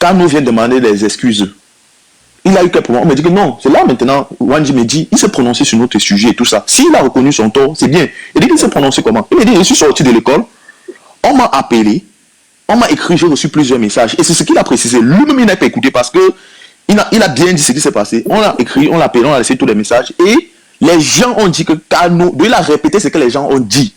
Kano vient demander des excuses. Il a eu quel problème? On me dit que non, c'est là maintenant, Wandji me dit, il s'est prononcé sur notre sujet et tout ça. S'il a reconnu son tort, c'est bien. Il dit qu'il s'est prononcé comment? Il me dit, je suis sorti de l'école, on m'a appelé, on m'a écrit, j'ai reçu plusieurs messages. Et c'est ce qu'il a précisé. Lui-même, il n'a pas écouté parce que il a bien dit ce qui s'est passé. On l'a écrit, on l'a appelé, on a laissé tous les messages. Et les gens ont dit que Kano, il a répété ce que les gens ont dit.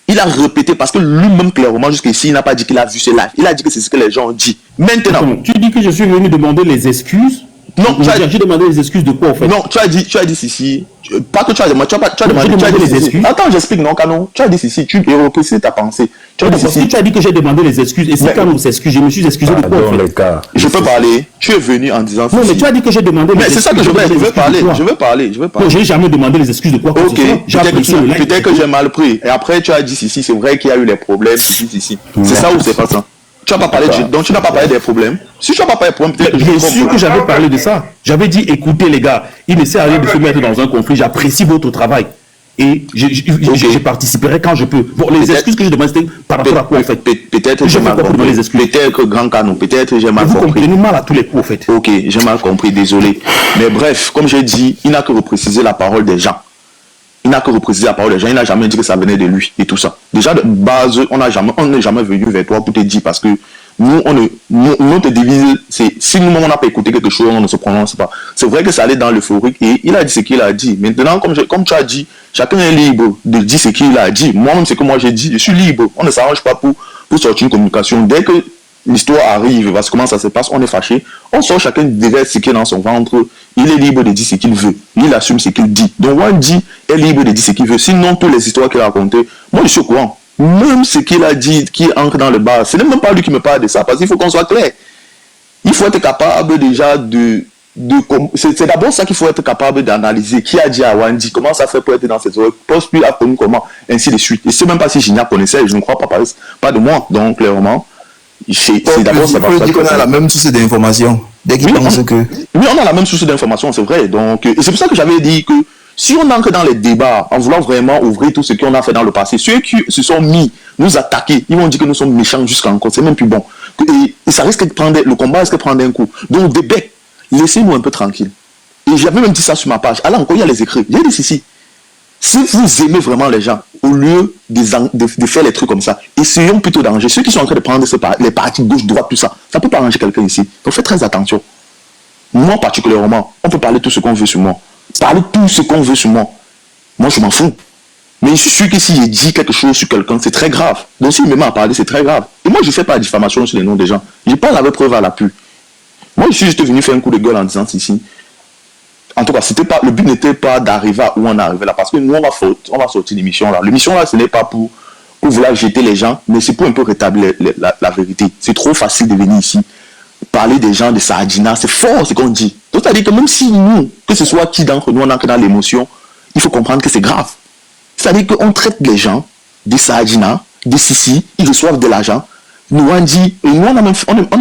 Il a répété parce que lui-même, clairement, jusqu'ici, il n'a pas dit qu'il a vu ce live. Il a dit que c'est ce que les gens ont dit. Maintenant. Tu dis que je suis venu demander les excuses? Non, j'ai demandé les excuses de quoi, en fait? Non, tu as dit ceci. Pas que tu as demandé, tu as demandé les excuses. Attends, j'explique, non, Kano. Tu as dit ceci, tu es reprécisé ta pensée. Tu as dit ceci. Tu as dit que j'ai demandé les excuses. Et si Kano s'excuse, je me suis excusé de quoi, en fait? Je peux parler. Tu es venu en disant non, mais tu as dit que j'ai demandé les excuses. Mais c'est ça que je veux parler. Je veux parler. Non, j'ai jamais demandé les excuses de quoi. Ok, peut-être que j'ai mal pris. Et après, tu as dit ceci, c'est vrai qu'il y a eu les problèmes, ici. C'est ça ou c'est pas ça? Tu n'as pas parlé donc tu n'as pas parlé des problèmes. Si tu n'as pas parlé des problèmes, peut-être que bien sûr que j'avais parlé de ça. J'avais dit, écoutez les gars, il ne sert à rien de se mettre dans un conflit. J'apprécie votre travail. Et je participerai quand je peux. Bon, les excuses que je demande, c'était par rapport à quoi, en fait? Peut-être que j'ai mal compris. Peut-être que Grand Kano, peut-être que j'ai mal compris. Vous comprenez mal à tous les coups, en fait. Ok, j'ai mal compris, désolé. Mais bref, comme j'ai dit, il n'a que reprécisé la parole des gens. Il n'a que reprécisé la parole des gens. Il n'a jamais dit que ça venait de lui et tout ça. Déjà, de base, on n'est jamais venu vers toi pour te dire parce que nous, notre devise, c'est si nous, on n'a pas écouté quelque chose, on ne se prononce pas. C'est vrai que ça allait dans l'euphorique et il a dit ce qu'il a dit. Maintenant, comme tu as dit, chacun est libre de dire ce qu'il a dit. Moi-même, ce que moi j'ai dit, je suis libre. On ne s'arrange pas pour sortir une communication. Dès que l'histoire arrive, parce que comment ça se passe, on est fâché, on sort chacun direct ce qu'il est dans son ventre, il est libre de dire ce qu'il veut, il assume ce qu'il dit. Donc Wandji est libre de dire ce qu'il veut, sinon toutes les histoires qu'il a racontées, moi je suis au courant. Même ce qu'il a dit, qui entre dans le bar, ce n'est même pas lui qui me parle de ça, parce qu'il faut qu'on soit clair. Il faut être capable déjà c'est d'abord ça qu'il faut être capable d'analyser. Qui a dit à Wandji, comment ça fait pour être dans cette oreilles, poste lui a connu comment, ainsi de suite. Et c'est même pas si Gignac connaissait, je ne crois pas de moi, donc clairement. C'est d'abord ça va dire qu'on a la même source d'information. Dès qu'il pense que. Oui, on a la même source d'information, c'est vrai. Donc, et c'est pour ça que j'avais dit que si on entre dans les débats en voulant vraiment ouvrir tout ce qu'on a fait dans le passé, ceux qui se sont mis nous attaquer, ils vont dire que nous sommes méchants jusqu'à encore. C'est même plus bon. Et ça risque de prendre, le combat risque de prendre un coup. Donc, des becs, laissez-nous un peu tranquilles. Et j'avais même dit ça sur ma page. Alors encore, il y a les écrits. J'ai dit ceci. Si vous aimez vraiment les gens, au lieu de faire les trucs comme ça, essayons plutôt d'arranger. Ceux qui sont en train de prendre les partis gauche, droite, tout ça, ça peut pas arranger quelqu'un ici. Donc faites très attention. Moi particulièrement, on peut parler tout ce qu'on veut sur moi. Parler tout ce qu'on veut sur moi. Moi je m'en fous. Mais je suis sûr que si je dis quelque chose sur quelqu'un, c'est très grave. Donc s'il me met à parler, c'est très grave. Et moi je ne fais pas de diffamation sur les noms des gens. Je parle avec preuve à l'appui. Moi je suis juste venu faire un coup de gueule en disant ceci. En tout cas, le but n'était pas d'arriver à où on est arrivé là, parce que nous, on va sortir l'émission là. L'émission là, ce n'est pas pour vouloir jeter les gens, mais c'est pour un peu rétablir la vérité. C'est trop facile de venir ici, parler des gens de Saadina, c'est fort ce qu'on dit. Donc, c'est-à-dire que même si nous, que ce soit qui d'entre nous, on entre dans l'émotion, il faut comprendre que c'est grave. C'est-à-dire qu'on traite les gens de Saadina, de Sissi, ils reçoivent de l'argent. Nous Wandji, et nous on a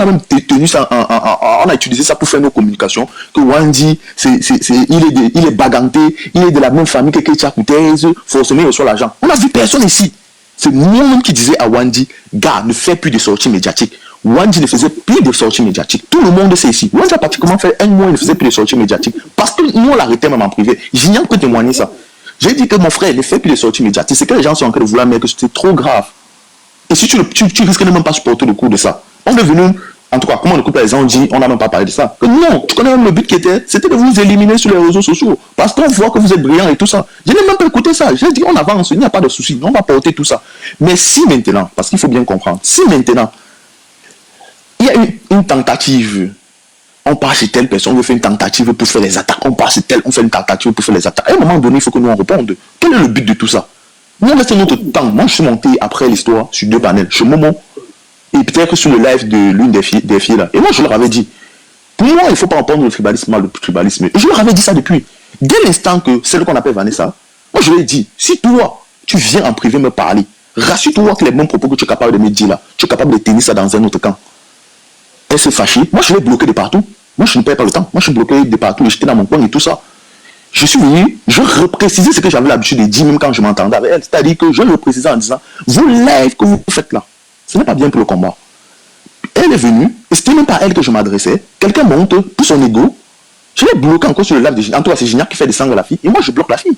même tenu ça, on a utilisé ça pour faire nos communications, que Wandji, il est baganté, il est de la même famille que Ketia Koutez, forcément il reçoit l'argent. On n'a vu personne ici. C'est nous-mêmes qui disait à Wandji, gars, ne fais plus de sorties médiatiques. Wandji ne faisait plus de sorties médiatiques. Tout le monde sait ici. Wandji a pratiquement fait un mois, il ne faisait plus de sorties médiatiques. Parce que nous on l'arrêtait même en privé. J'ignorais que témoigner ça. J'ai dit que mon frère ne fait plus de sorties médiatiques. C'est que les gens sont en train de vouloir mettre que c'était trop grave. Et si tu risques de même pas supporter le coup de ça. On est venu, en tout cas, comment on écoute les gens dit, on n'a même pas parlé de ça. Que non, tu connais même le but qui était, c'était de vous éliminer sur les réseaux sociaux. Parce qu'on voit que vous êtes brillants et tout ça. Je n'ai même pas écouté ça. J'ai dit, on avance, il n'y a pas de souci, on va porter tout ça. Mais si maintenant, parce qu'il faut bien comprendre, si maintenant, il y a une tentative, on part chez telle personne, on veut faire une tentative pour faire les attaques, on part chez telle, on fait une tentative pour faire les attaques. À un moment donné, il faut que nous en répondions. Quel est le but de tout ça? Nous, on reste notre temps. Moi, je suis monté après l'histoire sur 2 panels. Chez Momo et peut-être sur le live de l'une des filles là. Et moi, je leur avais dit, pour moi, il ne faut pas entendre le tribalisme. Et je leur avais dit ça depuis. Dès l'instant que celle qu'on appelle Vanessa, moi, je lui ai dit, si toi, tu viens en privé me parler, rassure-toi que les bons propos que tu es capable de me dire là, tu es capable de tenir ça dans un autre camp. Elle s'est fâchée. Moi, je l'ai bloqué de partout. Moi, je ne perds pas le temps. Moi, je suis bloqué de partout et j'étais dans mon coin et tout ça. Je suis venu, je reprécisais ce que j'avais l'habitude de dire, même quand je m'entendais avec elle. C'est-à-dire que je le précisais en disant, vous live que vous faites là, ce n'est pas bien pour le combat. Elle est venue, et c'était même pas à elle que je m'adressais. Quelqu'un monte pour son ego. Je l'ai bloqué encore sur le live de Gignac. En tout cas, c'est Gignac qui fait descendre la fille. Et moi, je bloque la fille.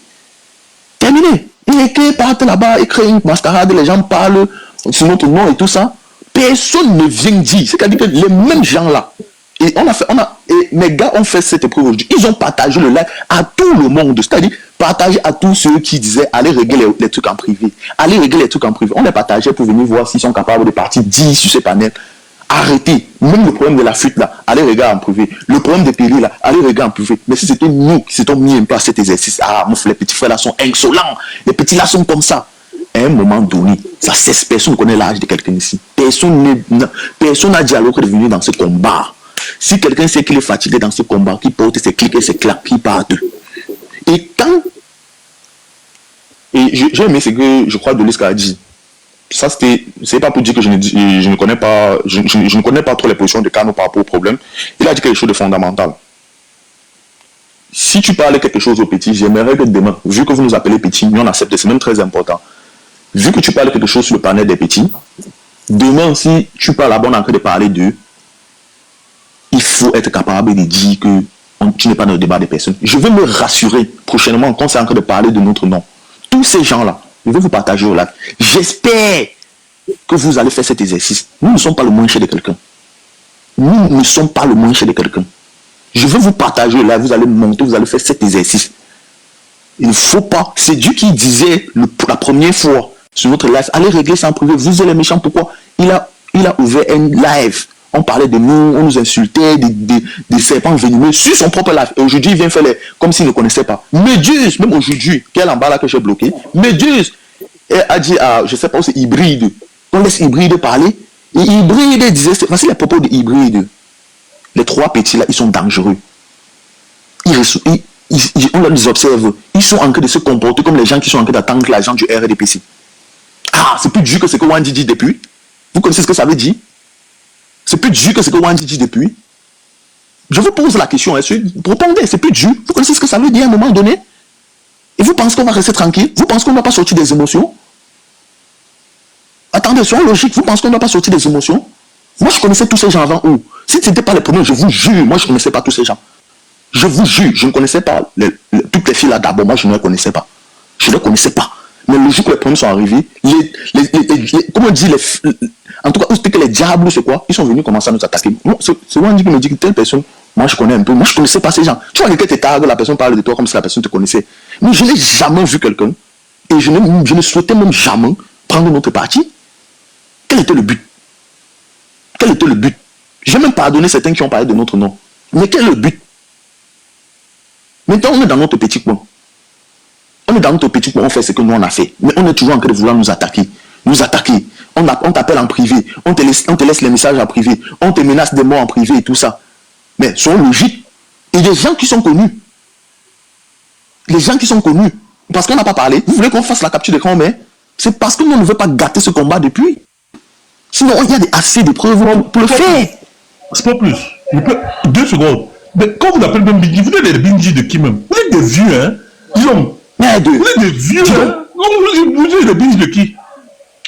Terminé. Et qui partent là-bas, et créent une mascarade, les gens parlent sur notre nom et tout ça. Personne ne vient dire. C'est-à-dire que les mêmes gens-là, et mes gars ont fait cette épreuve aujourd'hui. Ils ont partagé le live à tout le monde. C'est-à-dire, partagé à tous ceux qui disaient, allez régler les trucs en privé. Allez régler les trucs en privé. On les partageait pour venir voir s'ils sont capables de partir 10 sur ces panels. Arrêtez. Même le problème de la fuite là, allez regarder en privé. Le problème des périls là, allez regarder en privé. Mais si c'était nous qui s'étions mis un peu à cet exercice, les petits frères là sont insolents. Les petits là sont comme ça. À un moment donné, ça cesse. Personne ne connaît l'âge de quelqu'un ici. Personne n'a dit à l'autre de venir dans ce combat. Si quelqu'un sait qu'il est fatigué dans ce combat, qu'il porte ses clics et ses claques, qu'il parte. Et quand... Et j'ai aimé ce que je crois Doliska a dit. Ça, c'est pas pour dire que je ne connais pas, je ne connais pas trop les positions de Kano par rapport au problème. Il a dit quelque chose de fondamental. Si tu parles quelque chose aux petits, j'aimerais que demain, vu que vous nous appelez petits, nous on accepte, c'est même très important. Vu que tu parles quelque chose sur le panel des petits, demain, si tu parles là-bas, on est en train de parler d'eux, il faut être capable de dire que tu n'es pas dans le débat des personnes. Je veux me rassurer prochainement quand c'est en train de parler de notre nom. Tous ces gens-là, je vais vous partager au live. J'espère que vous allez faire cet exercice. Nous ne sommes pas le moins cher de quelqu'un. Nous ne sommes pas le moins cher de quelqu'un. Je vais vous partager au live. Vous allez monter, vous allez faire cet exercice. Il ne faut pas. C'est Dieu qui disait la première fois sur notre live, allez régler ça en privé. Vous êtes les méchants. Pourquoi? Il a ouvert un live. On parlait de nous, on nous insultait, des serpents venimeux sur son propre live. Et aujourd'hui, il vient faire comme s'il ne connaissait pas. Méduse, même aujourd'hui, quel en bas là que j'ai bloqué, Méduse a dit, je ne sais pas où c'est hybride. On laisse hybride parler. Et hybride disait, voici les propos de hybride. Les trois petits là, ils sont dangereux. On les observe. Ils sont en train de se comporter comme les gens qui sont en train d'attendre l'agent du RDPC. C'est plus dur que ce que Wandi dit depuis. Vous connaissez ce que ça veut dire? C'est plus dur que ce que Wandi dit depuis. Je vous pose la question, répondez, c'est plus dur. Vous connaissez ce que ça veut dire à un moment donné? Et vous pensez qu'on va rester tranquille? Vous pensez qu'on ne va pas sortir des émotions? Attendez, soyons logiques, vous pensez qu'on ne va pas sortir des émotions? Moi, je connaissais tous ces gens avant où? Si ce n'était pas les premiers, je vous jure, moi, je ne connaissais pas tous ces gens. Je vous jure, je ne connaissais pas toutes les filles là d'abord, moi, je ne les connaissais pas. Je ne les connaissais pas. Mais le jour où les problèmes sont arrivés, comment on dit, en tout cas, c'était que les diables, c'est quoi? Ils sont venus commencer à nous attaquer. C'est Wandi qui me dit que telle personne, moi je connais un peu, moi je ne connaissais pas ces gens. Tu vois, quelqu'un t'étargue, la personne parle de toi comme si la personne te connaissait. Mais je n'ai jamais vu quelqu'un, et je ne souhaitais même jamais prendre notre parti. Quel était le but? Quel était le but? J'ai même pardonné certains qui ont parlé de notre nom. Mais quel est le but? Maintenant, on est dans notre petit coin. On est dans notre petit coin, on fait ce que nous on a fait. Mais on est toujours en train de vouloir nous attaquer. Nous attaquer. On t'appelle en privé. On te laisse les messages en privé. On te menace des mots en privé et tout ça. Mais soyons logiques. Et les gens qui sont connus. Les gens qui sont connus. Parce qu'on n'a pas parlé. Vous voulez qu'on fasse la capture d'écran, mais c'est parce que nous ne veut pas gâter ce combat depuis. Sinon, il y a assez de preuves pour le faire. C'est pas plus. 2 secondes. Mais quand vous appelez même Binji, vous êtes des Binji de qui même? Vous êtes des vieux, hein? Disons. Vous êtes des vieux, hein? Vous êtes des Binji de qui?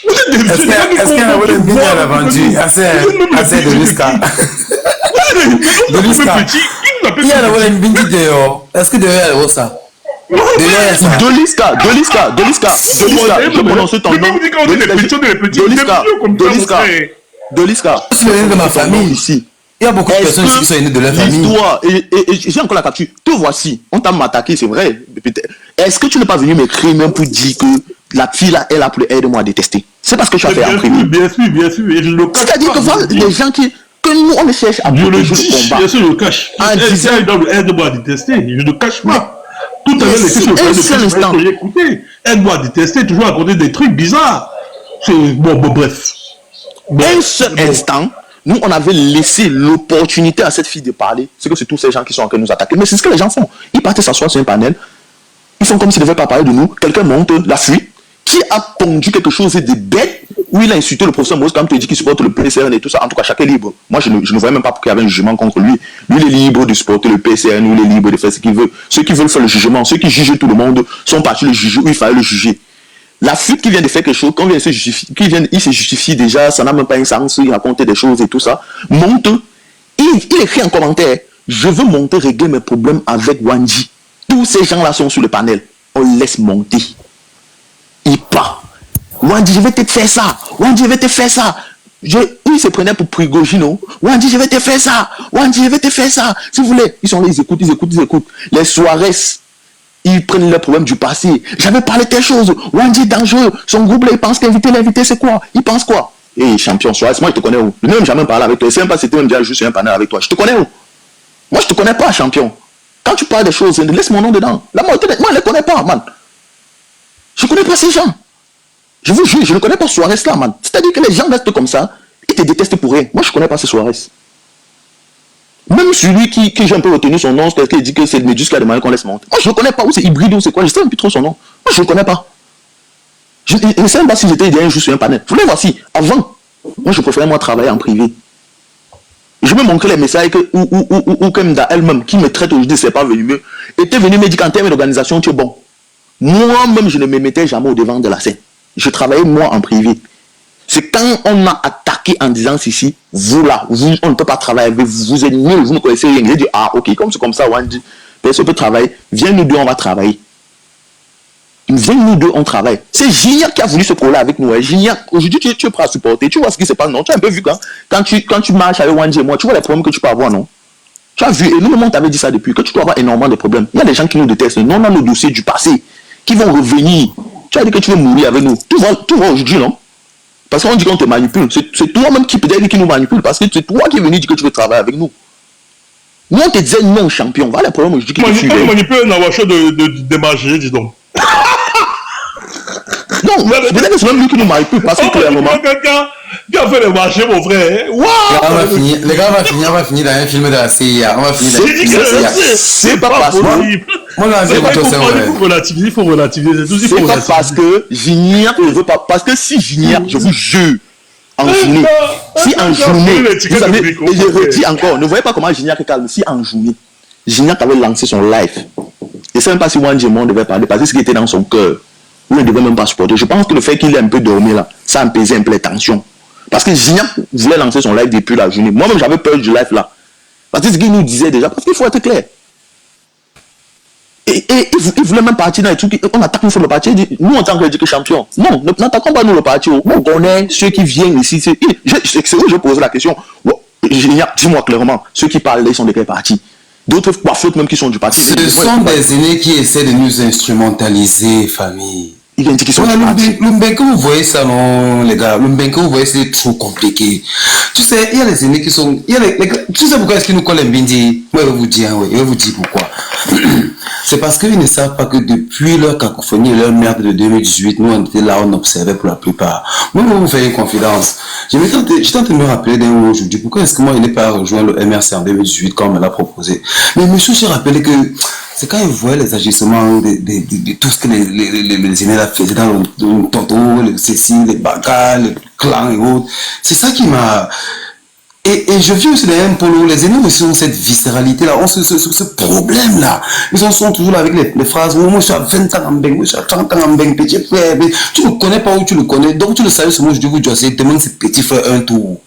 Vous êtes des vieux. Est-ce qu'il y a un Binji à la vendu? Assez de Liska. De Liska. Il y a un Binji dehors. Est-ce que dehors il y a ça? Doliska, je prononce ton nom. Doliska. Je suis de ma famille ici. Il y a beaucoup de personnes qui sont aînées de leur famille. L'histoire, et j'ai encore la capture. Te voici, on t'a attaqué, c'est vrai. Est-ce que tu n'es pas venu m'écrire même pour dire que la fille là, elle a pour aide-moi à détester? C'est parce que tu as fait en privé. Bien sûr, et je le cache. C'est-à-dire que voilà, les gens que nous on cherche à protéger le combat. Bien sûr, je le cache. Elle dans le aide-moi à détester, je ne cache pas. Tout à l'heure, les questions que j'ai écoutées, aide-moi à détester, toujours à côté des trucs bizarres. Bon, bref. Un seul instant, nous, on avait laissé l'opportunité à cette fille de parler. C'est que c'est tous ces gens qui sont en train de nous attaquer. Mais c'est ce que les gens font. Ils partent s'asseoir sur un panel. Ils font comme s'ils ne devaient pas parler de nous. Quelqu'un monte la fuite. Qui a pondu quelque chose de bête où il a insulté le professeur Moïse quand il dit qu'il supporte le PCRN et tout ça. En tout cas, chacun est libre. Moi, je ne voyais même pas qu'il y avait un jugement contre lui. Lui, il est libre de supporter le PCRN, lui, il est libre de faire ce qu'il veut. Ceux qui veulent faire le jugement, ceux qui jugent tout le monde sont partis le juger où il fallait le juger. La fuite qui vient de faire quelque chose, quand il se justifie déjà, ça n'a même pas un sens, il raconte des choses et tout ça. Monte, il écrit en commentaire, je veux monter régler mes problèmes avec Wandji. Tous ces gens-là sont sur le panel. On laisse monter. Il part. Wandji, je vais te faire ça. Wandji, je vais te faire ça. Il se prenait pour Prigogine. Wandji, je vais te faire ça. Wandji, je vais te faire ça. Si vous voulez, ils sont là, ils écoutent. Les soirées, ils prennent les problèmes du passé. J'avais parlé de telle chose. Wandji est dangereux. Son groupe là, il pense qu'inviter l'invité, c'est quoi? Il pense quoi? Eh, champion, Suarez, moi je te connais où? Je n'ai même jamais parlé avec toi. C'est même pas c'était même déjà juste un panel avec toi. Je te connais où? Moi je te connais pas, champion. Quand tu parles des choses, laisse mon nom dedans. Là, moi je ne les connais pas, man. Je ne connais pas ces gens. Je vous jure, je ne connais pas Suarez là, man. C'est-à-dire que les gens restent comme ça, ils te détestent pour rien. Moi je ne connais pas ces Suarez. Même celui qui j'ai un peu retenu son nom, c'est qu'il dit que c'est le Médus qui a demandé qu'on laisse monter. Moi, je ne connais pas où c'est hybride ou c'est quoi. Je ne sais même plus trop son nom. Moi, je ne connais pas. Je ne sais même pas si j'étais déjà juste sur un panel. Vous voulez voir si, avant, moi, je préférais moi travailler en privé. Je me montrer les messages ou comme elle-même, qui me traite aujourd'hui, c'est pas venu mieux, était venu me dire qu'en termes d'organisation, tu es bon. Moi-même, je ne me mettais jamais au devant de la scène. Je travaillais moi en privé. C'est quand on a attaqué en disant ceci, vous là, on ne peut pas travailler avec vous, vous êtes nuls, vous ne connaissez rien. J'ai dit, ah ok, comme c'est comme ça, Wandji, personne peut travailler, viens nous deux, on va travailler. Viens nous deux, on travaille. C'est Gignac qui a voulu se coller avec nous. Gignac, aujourd'hui tu es prêt à supporter, tu vois ce qui se passe, non? Tu as un peu vu quand tu marches avec Wandji et moi, tu vois les problèmes que tu peux avoir, non? Tu as vu, et nous-mêmes on t'avait dit ça depuis, que tu dois avoir énormément de problèmes. Il y a des gens qui nous détestent, nous on a nos dossiers du passé, qui vont revenir. Tu as dit que tu veux mourir avec nous. Tout va aujourd'hui, non? Parce qu'on dit qu'on te manipule. C'est toi-même qui peut-être qui nous manipule. Parce que c'est toi qui es venu dire que tu veux travailler avec nous. Nous, on te disait non, champion. Voilà le problème aujourd'hui que tu suivais. On manipule un awacho de manger, dis donc. Non, peut-être que c'est même lui qui nous manipule. Parce que clairement. Quelqu'un qui a fait le marché, mon frère. Waouh! Les gars, on va finir dans un film de la CIA. On va finir dans un film de la CIA. C'est pas possible. Il faut relativiser. C'est pas parce que Gignac ne veut pas. Parce que si Gignac, je vous jure, en journée, si en journée, vous savez, et je redis encore, ne voyez pas comment Gignac est calme. Si en journée, Gignac avait lancé son live, et c'est même pas si Wandji devait parler, parce que ce qui était dans son cœur, il ne devait même pas supporter. Je pense que le fait qu'il ait un peu dormi là, ça apaisait un peu les tensions. Parce que Gignac voulait lancer son live depuis la journée. Moi-même, j'avais peur du live là. Parce que ce qu'il nous disait déjà, parce qu'il faut être clair. Et il voulait même partir dans les trucs. On attaque une fois le parti. Nous, en tant que champion, non, n'attaquons pas nous le parti. On connaît ceux qui viennent ici. C'est où je pose la question. Dis-moi clairement, ceux qui parlent, ils sont de quel parti? D'autres coiffeurs même qui sont du parti. Ce sont des aînés qui essaient de nous instrumentaliser, famille. Il vient de dire qu'ils sont du parti. L'Umbenko, vous voyez ça, non, les gars? L'Umbenko, vous voyez, c'est trop compliqué. Tu sais, il y a les aînés qui sont. Tu sais pourquoi est-ce qu'ils nous collent un bindi? Moi, je vais vous dire, oui, je vais vous dire pourquoi. C'est parce qu'ils ne savent pas que depuis leur cacophonie et leur merde de 2018, nous on était là, on observait pour la plupart. Moi, je vais vous faire une confidence. J'étais en train de me rappeler d'un jour aujourd'hui, pourquoi est-ce que moi, il n'est pas rejoint le MRC en 2018 comme on me l'a proposé. Mais monsieur, j'ai rappelé que c'est quand il voyait les agissements de tout ce que les aînés faisaient dans le tonton, le Cécile, les bagarres, les clans et autres. C'est ça qui m'a... Et je vis aussi derrière Polo, les aînés aussi ont cette viscéralité-là, ont ce problème-là. Ils en sont toujours là avec les phrases, oh, moi je suis à 20 ans en beng, moi je suis à 30 ans en beng, petit frère. Mais tu ne connais pas où tu le connais, donc tu le savais seulement, je dis, vous dois demain c'est petit frère un tour.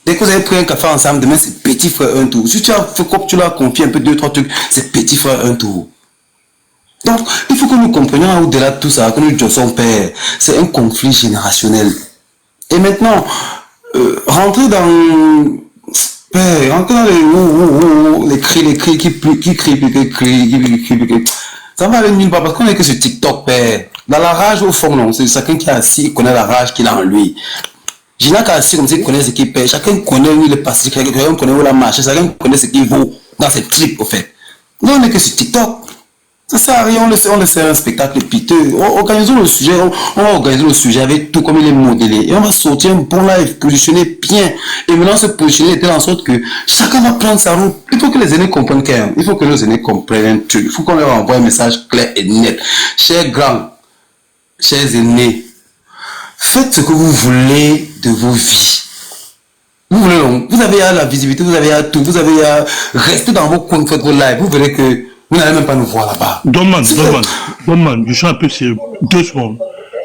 Dès que vous avez pris un café ensemble, demain c'est petit frère un tour. Si tu as fait comme tu l'as confié un peu 2-3 trucs, c'est petit frère un tour. Donc, il faut que nous comprenions au-delà de tout ça, que nous disons son père, c'est un conflit générationnel. Et maintenant, rentrer dans les cris qui crient, ça va aller nulle part parce qu'on est que sur TikTok, père. Dans la rage au fond, non, c'est chacun qui est assis, il connaît la rage qu'il a en lui. Gina qui est assis comme ça, il connaît ce qu'il perd, chacun connaît où il est passé, chacun connaît où il a marché, chacun connaît ce qu'il vaut dans ses tripes, au fait. Nous, on est que sur TikTok. Ça sert à rien, on laisse un spectacle piteux. Organisons le sujet, on va organiser le sujet avec tout comme il est modélé. Et on va sortir un bon live, positionner bien. Et maintenant, se positionner de telle sorte que chacun va prendre sa route. Il faut que les aînés comprennent quand même. Il faut que nos aînés comprennent un truc. Il faut qu'on leur envoie un message clair et net. Chers grands, chers aînés, faites ce que vous voulez de vos vies. Vous avez à la visibilité, vous avez à tout, vous avez à rester dans vos coins, faites vos lives. Vous verrez que vous n'allez même pas nous voir là-bas. Donne-moi, je suis un peu sérieux. 2 secondes.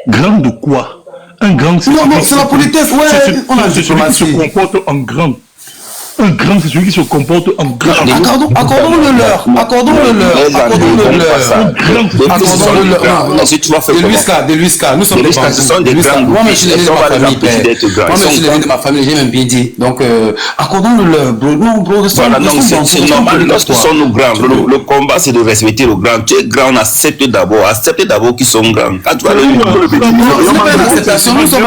Grand de quoi? Un grand, Non, c'est la politesse. Ouais, on a c'est celui qui se comporte en grand. Un grand, c'est celui qui se comporte en grand. Accordons-le leur. Non, si tu vas faire De Luisca, nous sommes des ce sont des grands. Moi, je suis l'aîné de ma famille, j'ai même bien dit. Donc, accordons-le leur, bro. Non, bro, c'est normal. Lorsque sont nos grands, le combat, c'est de respecter le grand. Tu es grand, on accepte d'abord qu'ils sont grands. Quand tu vas le petit, c'est pas une acceptation. Nous sommes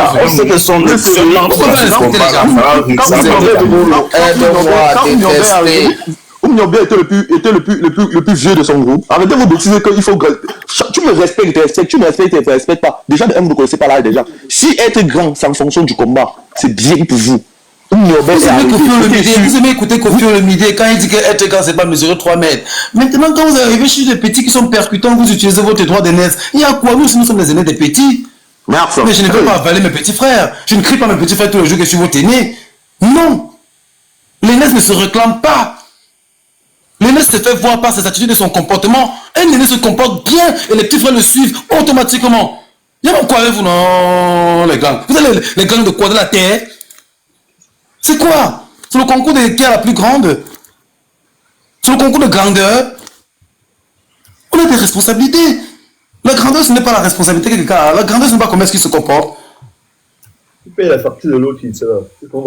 on sait que son Oumniobé était le plus vieux de son groupe. Arrêtez vos bêtises qu'il faut. Tu me respectes, tu me respectes, tu ne respectes pas. Déjà, vous ne connaissez pas l'âge déjà. Si être grand, c'est en fonction du combat. C'est bien pour vous. Vous aimez écouter Kofi Olomide quand il dit qu'être grand, c'est pas mesurer 3 mètres. Maintenant, quand vous arrivez chez des petits qui sont percutants, vous utilisez votre droit d'aînesse. Il y a quoi? Nous sommes les aînés des petits. Mais je ne peux pas avaler mes petits frères. Je ne crie pas mes petits frères tous les jours que je suis votre aîné. Non. L'aînesse ne se réclame pas. L'aînesse se fait voir par ses attitudes et son comportement. Un aîné se comporte bien et les petits frères le suivent automatiquement. Il y a quoi avec vous, non, les gangs? Vous avez les gangs de quoi? De la terre? C'est quoi? C'est le concours de qui est la plus grande? C'est le concours de grandeur? On a des responsabilités. La grandeur, ce n'est pas la responsabilité de quelqu'un. La grandeur, ce n'est pas comment est-ce qu'il se comporte. Tu payes la facture de l'autre, c'est là.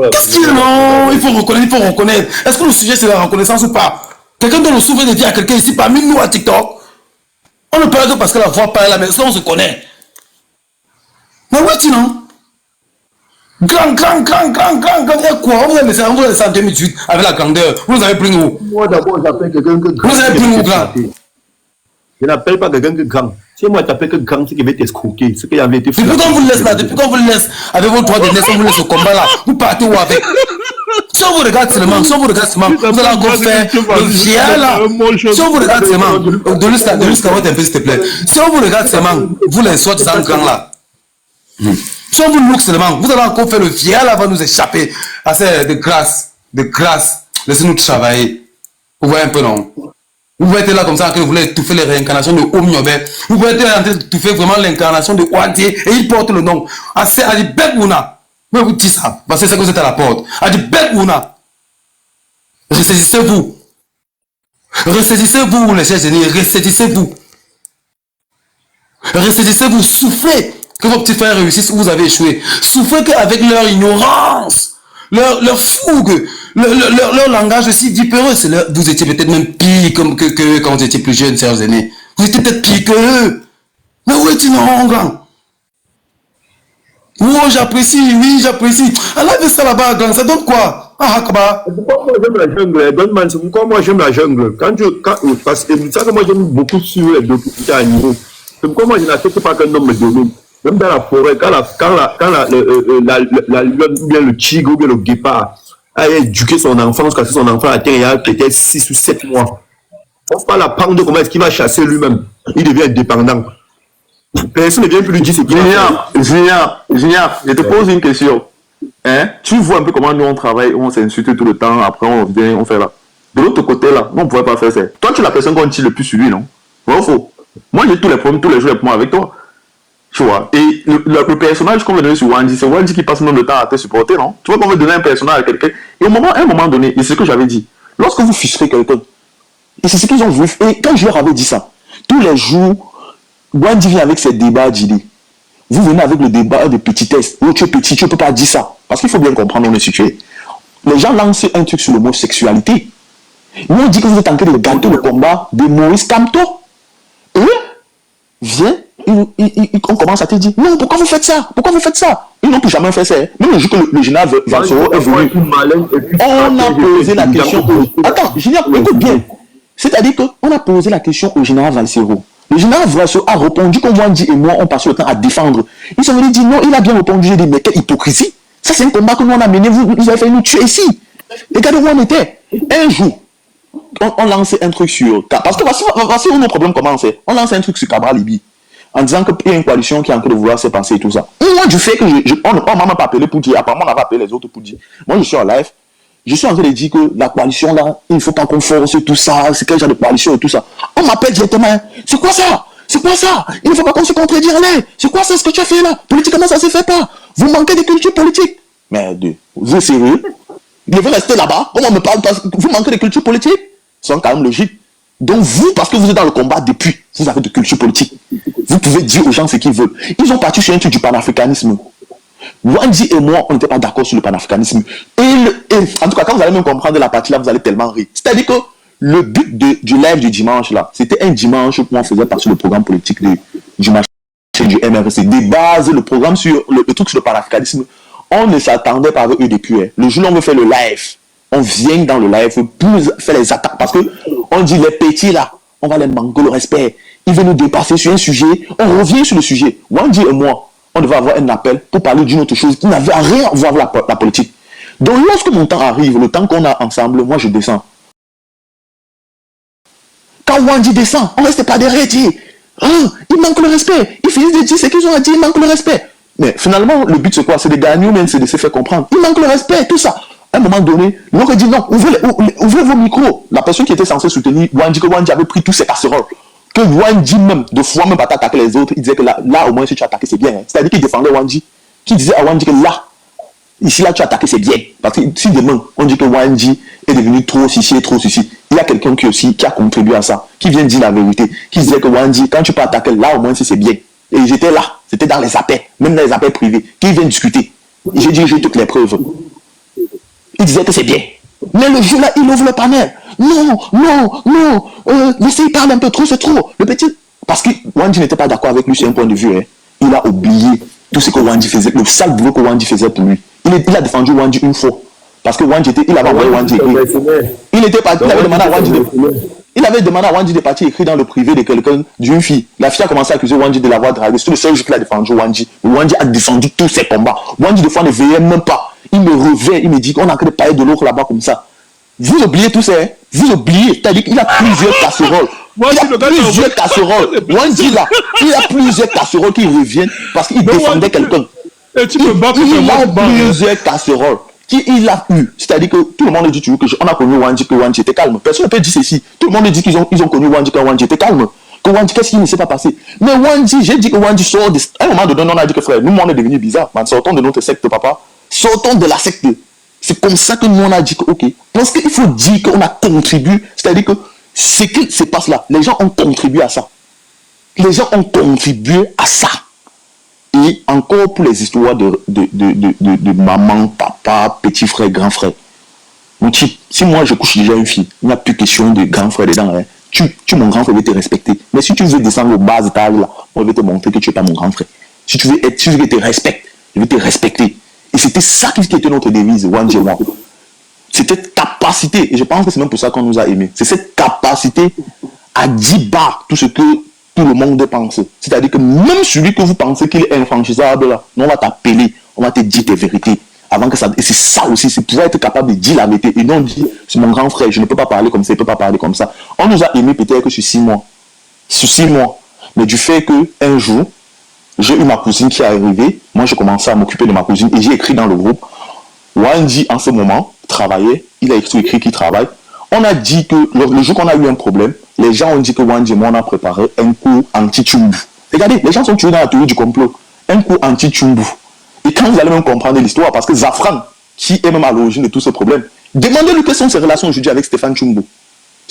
Qu'est-ce qu'il y a? Non, il faut reconnaître. Est-ce que le sujet, c'est la reconnaissance ou pas? Quelqu'un donne le souffle de dire à quelqu'un ici, parmi nous à TikTok, on ne parle que parce que la voix parle là, mais ça, on se connaît. Mais oui, tu non? Grand. Et quoi? Vous avez laissé en 2018 avec la grandeur. Vous nous avez pris où? Moi, d'abord, j'appelle quelqu'un que grand. Vous avez pris où, grand? Je n'appelle pas quelqu'un que grand. Si moi, je t'appelle que grand, c'est qu'il va t'escroquer. C'est qu'il y avait été fait. Depuis quand vous le laissez là? Depuis quand vous le laissez avec vos droits de naissance, vous laissez ce combat là? Vous partez où avec? Si on vous regarde seulement, vous allez encore faire le vieux là. Si on vous regarde seulement, de l'usca, un peu s'il te plaît. Si on vous regarde seulement, vous les sortez dans le grand là. Si on vous look seulement, vous allez encore faire le vieux là, va nous échapper. Assez de grâce. Laissez-nous travailler. Vous voyez un peu, non? Vous pouvez être là comme ça, que vous voulez étouffer les réincarnations de Oumniobé. Vous pouvez être en train d'étouffer vraiment l'incarnation de Ouadé et il porte le nom. Assez à dit Begouna. Mais vous dites ça, parce que c'est que vous êtes à la porte. A dit Begouna. Ressaisissez-vous. Ressaisissez-vous, les chers aînés. Ressaisissez-vous. Ressaisissez-vous. Souffrez que vos petits frères réussissent où vous avez échoué. Souffrez qu'avec leur ignorance, leur fougue, leur langage aussi vipéreux, vous étiez peut-être même pire que quand vous étiez plus jeune, chers aînés. Vous étiez peut-être pire que eux. Mais où est-il, non, grand? Oh, j'apprécie. Allah fait ça là-bas, grand. Ça donne quoi? Pourquoi moi j'aime la jungle? Donne-moi, c'est pourquoi moi j'aime la jungle. Parce que ça, moi j'aime beaucoup sur les documentaires animaux. C'est pourquoi moi je n'accepte pas qu'un homme me domine. Même dans la forêt, quand la lionne ou bien le tigre ou bien le guépard a éduqué son enfant jusqu'à ce que son enfant atteint il y a peut-être 6 ou 7 mois. On va la prendre comment est-ce qu'il va chasser lui-même. Il devient dépendant. Personne ne vient plus lui dire ce qu'il Junior, je te pose une question. Hein? Tu vois un peu comment nous on travaille, on s'insulte tout le temps, après on vient, on fait là. De l'autre côté là, nous on ne pouvait pas faire ça. Toi tu es la personne qu'on tire le plus sur lui, non? Vrai ou faux? Moi j'ai tous les problèmes, tous les jours avec toi. Tu vois, et le personnage qu'on veut donner sur Wandy, c'est Wandy qui passe même le temps à te supporter, non? Tu vois qu'on veut donner un personnage à quelqu'un, et à un moment donné, et c'est ce que j'avais dit, lorsque vous ficherez quelqu'un, et c'est ce qu'ils ont voulu, et quand je leur avais dit ça, tous les jours, Wandy vient avec ses débats d'idées. Vous venez avec le débat de petitesse. Oh, tu es petit, tu ne peux pas dire ça. Parce qu'il faut bien comprendre où on est situé. Les gens lancent un truc sur le mot sexualité. Nous, on dit que vous êtes en train de gâter le combat de Maurice Kamto. Et viens, on commence à te dire, non, pourquoi vous faites ça? Ils n'ont plus jamais fait ça. Même le jour que le général Valsoro est venu, on a posé la question. Attends, Junior, écoute bien. C'est-à-dire qu'on a posé la question au général Valsoro. Le général Valsoro a répondu comme Wandy et moi, on passait le temps à défendre. Ils sont venus dire non, il a bien répondu. J'ai dit, mais quelle hypocrisie. Ça, c'est un combat que nous on a mené, vous avez fait nous tuer ici. Regardez où on était. Un jour, on lançait un truc sur... Parce que voici où nos problèmes commencent. On lance un truc sur Cabral Libye. En disant qu'il y a une coalition qui est en train de vouloir se passer et tout ça. Moi, du fait que on ne m'a même pas appelé pour dire, apparemment on avait appelé les autres pour dire. Moi, je suis en live. Je suis en train de dire que la coalition là, il ne faut pas qu'on force tout ça, c'est quel genre de coalition et tout ça. On m'appelle directement. C'est quoi ça? C'est quoi ça? Il ne faut pas qu'on se contredise là. C'est quoi ça ce que tu as fait là? Politiquement, ça ne se fait pas. Vous manquez de culture politique. Merde, vous êtes sérieux? Vous devez rester là-bas. Comment on me parle? Vous manquez de culture politique? C'est quand même logique. Donc vous, parce que vous êtes dans le combat depuis, vous avez de culture politique. Vous pouvez dire aux gens ce qu'ils veulent. Ils ont parti sur un truc du panafricanisme. Wandji et moi, on n'était pas d'accord sur le panafricanisme. En tout cas, quand vous allez même comprendre la partie là, vous allez tellement rire. C'est-à-dire que le but du live du dimanche là, c'était un dimanche où on faisait partie du programme politique du marché du MRC. Des bases, le programme sur le truc sur le panafricanisme, on ne s'attendait pas avec eux depuis. Le jour où on veut faire le live, on vient dans le live pour faire les attaques. Parce que on dit les petits là, on va les manquer le respect. Ils veulent nous dépasser sur un sujet. On revient sur le sujet. Wandji et moi, on devait avoir un appel pour parler d'une autre chose qui n'avait rien à voir avec la politique. Donc lorsque mon temps arrive, le temps qu'on a ensemble, moi je descends. Quand Wandji descend, on ne reste pas derrière et dit il manque le respect. Ils finissent de dire ce qu'ils ont à dire, il manque le respect. Mais finalement, le but c'est quoi? C'est de gagner ou même c'est de se faire comprendre. Il manque le respect, tout ça. À un moment donné, l'on a dit non, ouvrez vos micros. La personne qui était censée soutenir Wandji, que Wandji avait pris tous ses casseroles. Que Wandji même, de fois même pas attaquer les autres, il disait que là au moins si tu as attaqué c'est bien. Hein. C'est-à-dire qu'il défendait Wandji, qui disait à Wandji que là, ici là tu as attaqué c'est bien. Parce que si demain on dit que Wandji est devenu trop ceci, il y a quelqu'un qui a contribué à ça, qui vient dire la vérité, qui disait que Wandji, quand tu peux attaquer là au moins si c'est bien. Et j'étais là, c'était dans les appels, même dans les appels privés, qui vient discuter. Et j'ai dit j'ai toutes les preuves. Il disait que c'est bien. Mais le jour là, il ouvre le panel. Non, laissez-y parler un peu trop, c'est trop. Le petit. Parce que Wandji n'était pas d'accord avec lui sur un point de vue. Hein. Il a oublié tout ce que Wandji faisait, le sale boulot que Wandji faisait pour lui. Il a défendu Wandji une fois. Parce que Wandji il avait envoyé Wandji. Il était parti, il avait demandé à Wandji de partir écrire dans le privé de quelqu'un, d'une fille. La fille a commencé à accuser Wandji de l'avoir dragué. C'est le seul jour qu'il a défendu Wandji. Wandji a défendu tous ses combats. Wandji, des fois, ne veillait même pas. Il me revient, il me dit qu'on a que de parler de l'autre là-bas comme ça. Vous oubliez tout ça, hein? Vous oubliez. C'est-à-dire qu'il a plusieurs casseroles. Wandji là, il a plusieurs casseroles qui reviennent parce qu'il défendait quelqu'un. Il a plusieurs casseroles qu'il a eu. C'est-à-dire que tout le monde dit toujours qu'on a connu Wandji, que Wandji était calme. Personne ne peut dire ceci. Tout le monde dit qu'ils ont connu Wandji, que Wandji était calme. Que Wandji, qu'est-ce qui ne s'est pas passé? Mais Wandji, j'ai dit que Wandji sort de... À un moment donné, on a dit que frère, nous, on est devenu bizarre. Sortons de notre secte, papa. Sortons de la secte. C'est comme ça que nous, on a dit que, ok. Parce qu'il faut dire qu'on a contribué. C'est-à-dire que ce qui se passe là, les gens ont contribué à ça. Les gens ont contribué à ça. Et encore pour les histoires de maman, papa, petit frère, grand frère. Mon type, si moi je couche déjà une fille, il n'y a plus question de grand frère dedans. Hein. Tu mon grand frère, je vais te respecter. Mais si tu veux descendre au bas étage là, moi je vais te montrer que tu n'es pas mon grand frère. Si tu veux que je te respecte, je vais te respecter. Et c'était ça qui était notre devise, Wandji et moi. C'était capacité, et je pense que c'est même pour ça qu'on nous a aimés. C'est cette capacité à 10 bars tout ce que tout le monde pense. C'est-à-dire que même celui que vous pensez qu'il est infranchissable, là, on va t'appeler, on va te dire tes vérités. Avant que ça... Et c'est ça aussi, c'est pouvoir être capable de dire la vérité. Et non dire, c'est mon grand frère, je ne peux pas parler comme ça, il ne peut pas parler comme ça. On nous a aimés peut-être que sur 6 mois. Sur 6 mois. Mais du fait qu'un jour, j'ai eu ma cousine qui est arrivée, moi j'ai commencé à m'occuper de ma cousine et j'ai écrit dans le groupe. Wandji en ce moment travaillait, il a écrit qu'il travaille. On a dit que le jour qu'on a eu un problème, les gens ont dit que Wandji et moi on a préparé un coup anti-Tchumbu. Regardez, les gens sont toujours dans la théorie du complot. Un coup anti-Tchumbu. Et quand vous allez même comprendre l'histoire, parce que Zafran, qui est même à l'origine de tout ce problème, demandez-lui quelles sont ses relations aujourd'hui avec Stéphane Tchumbu.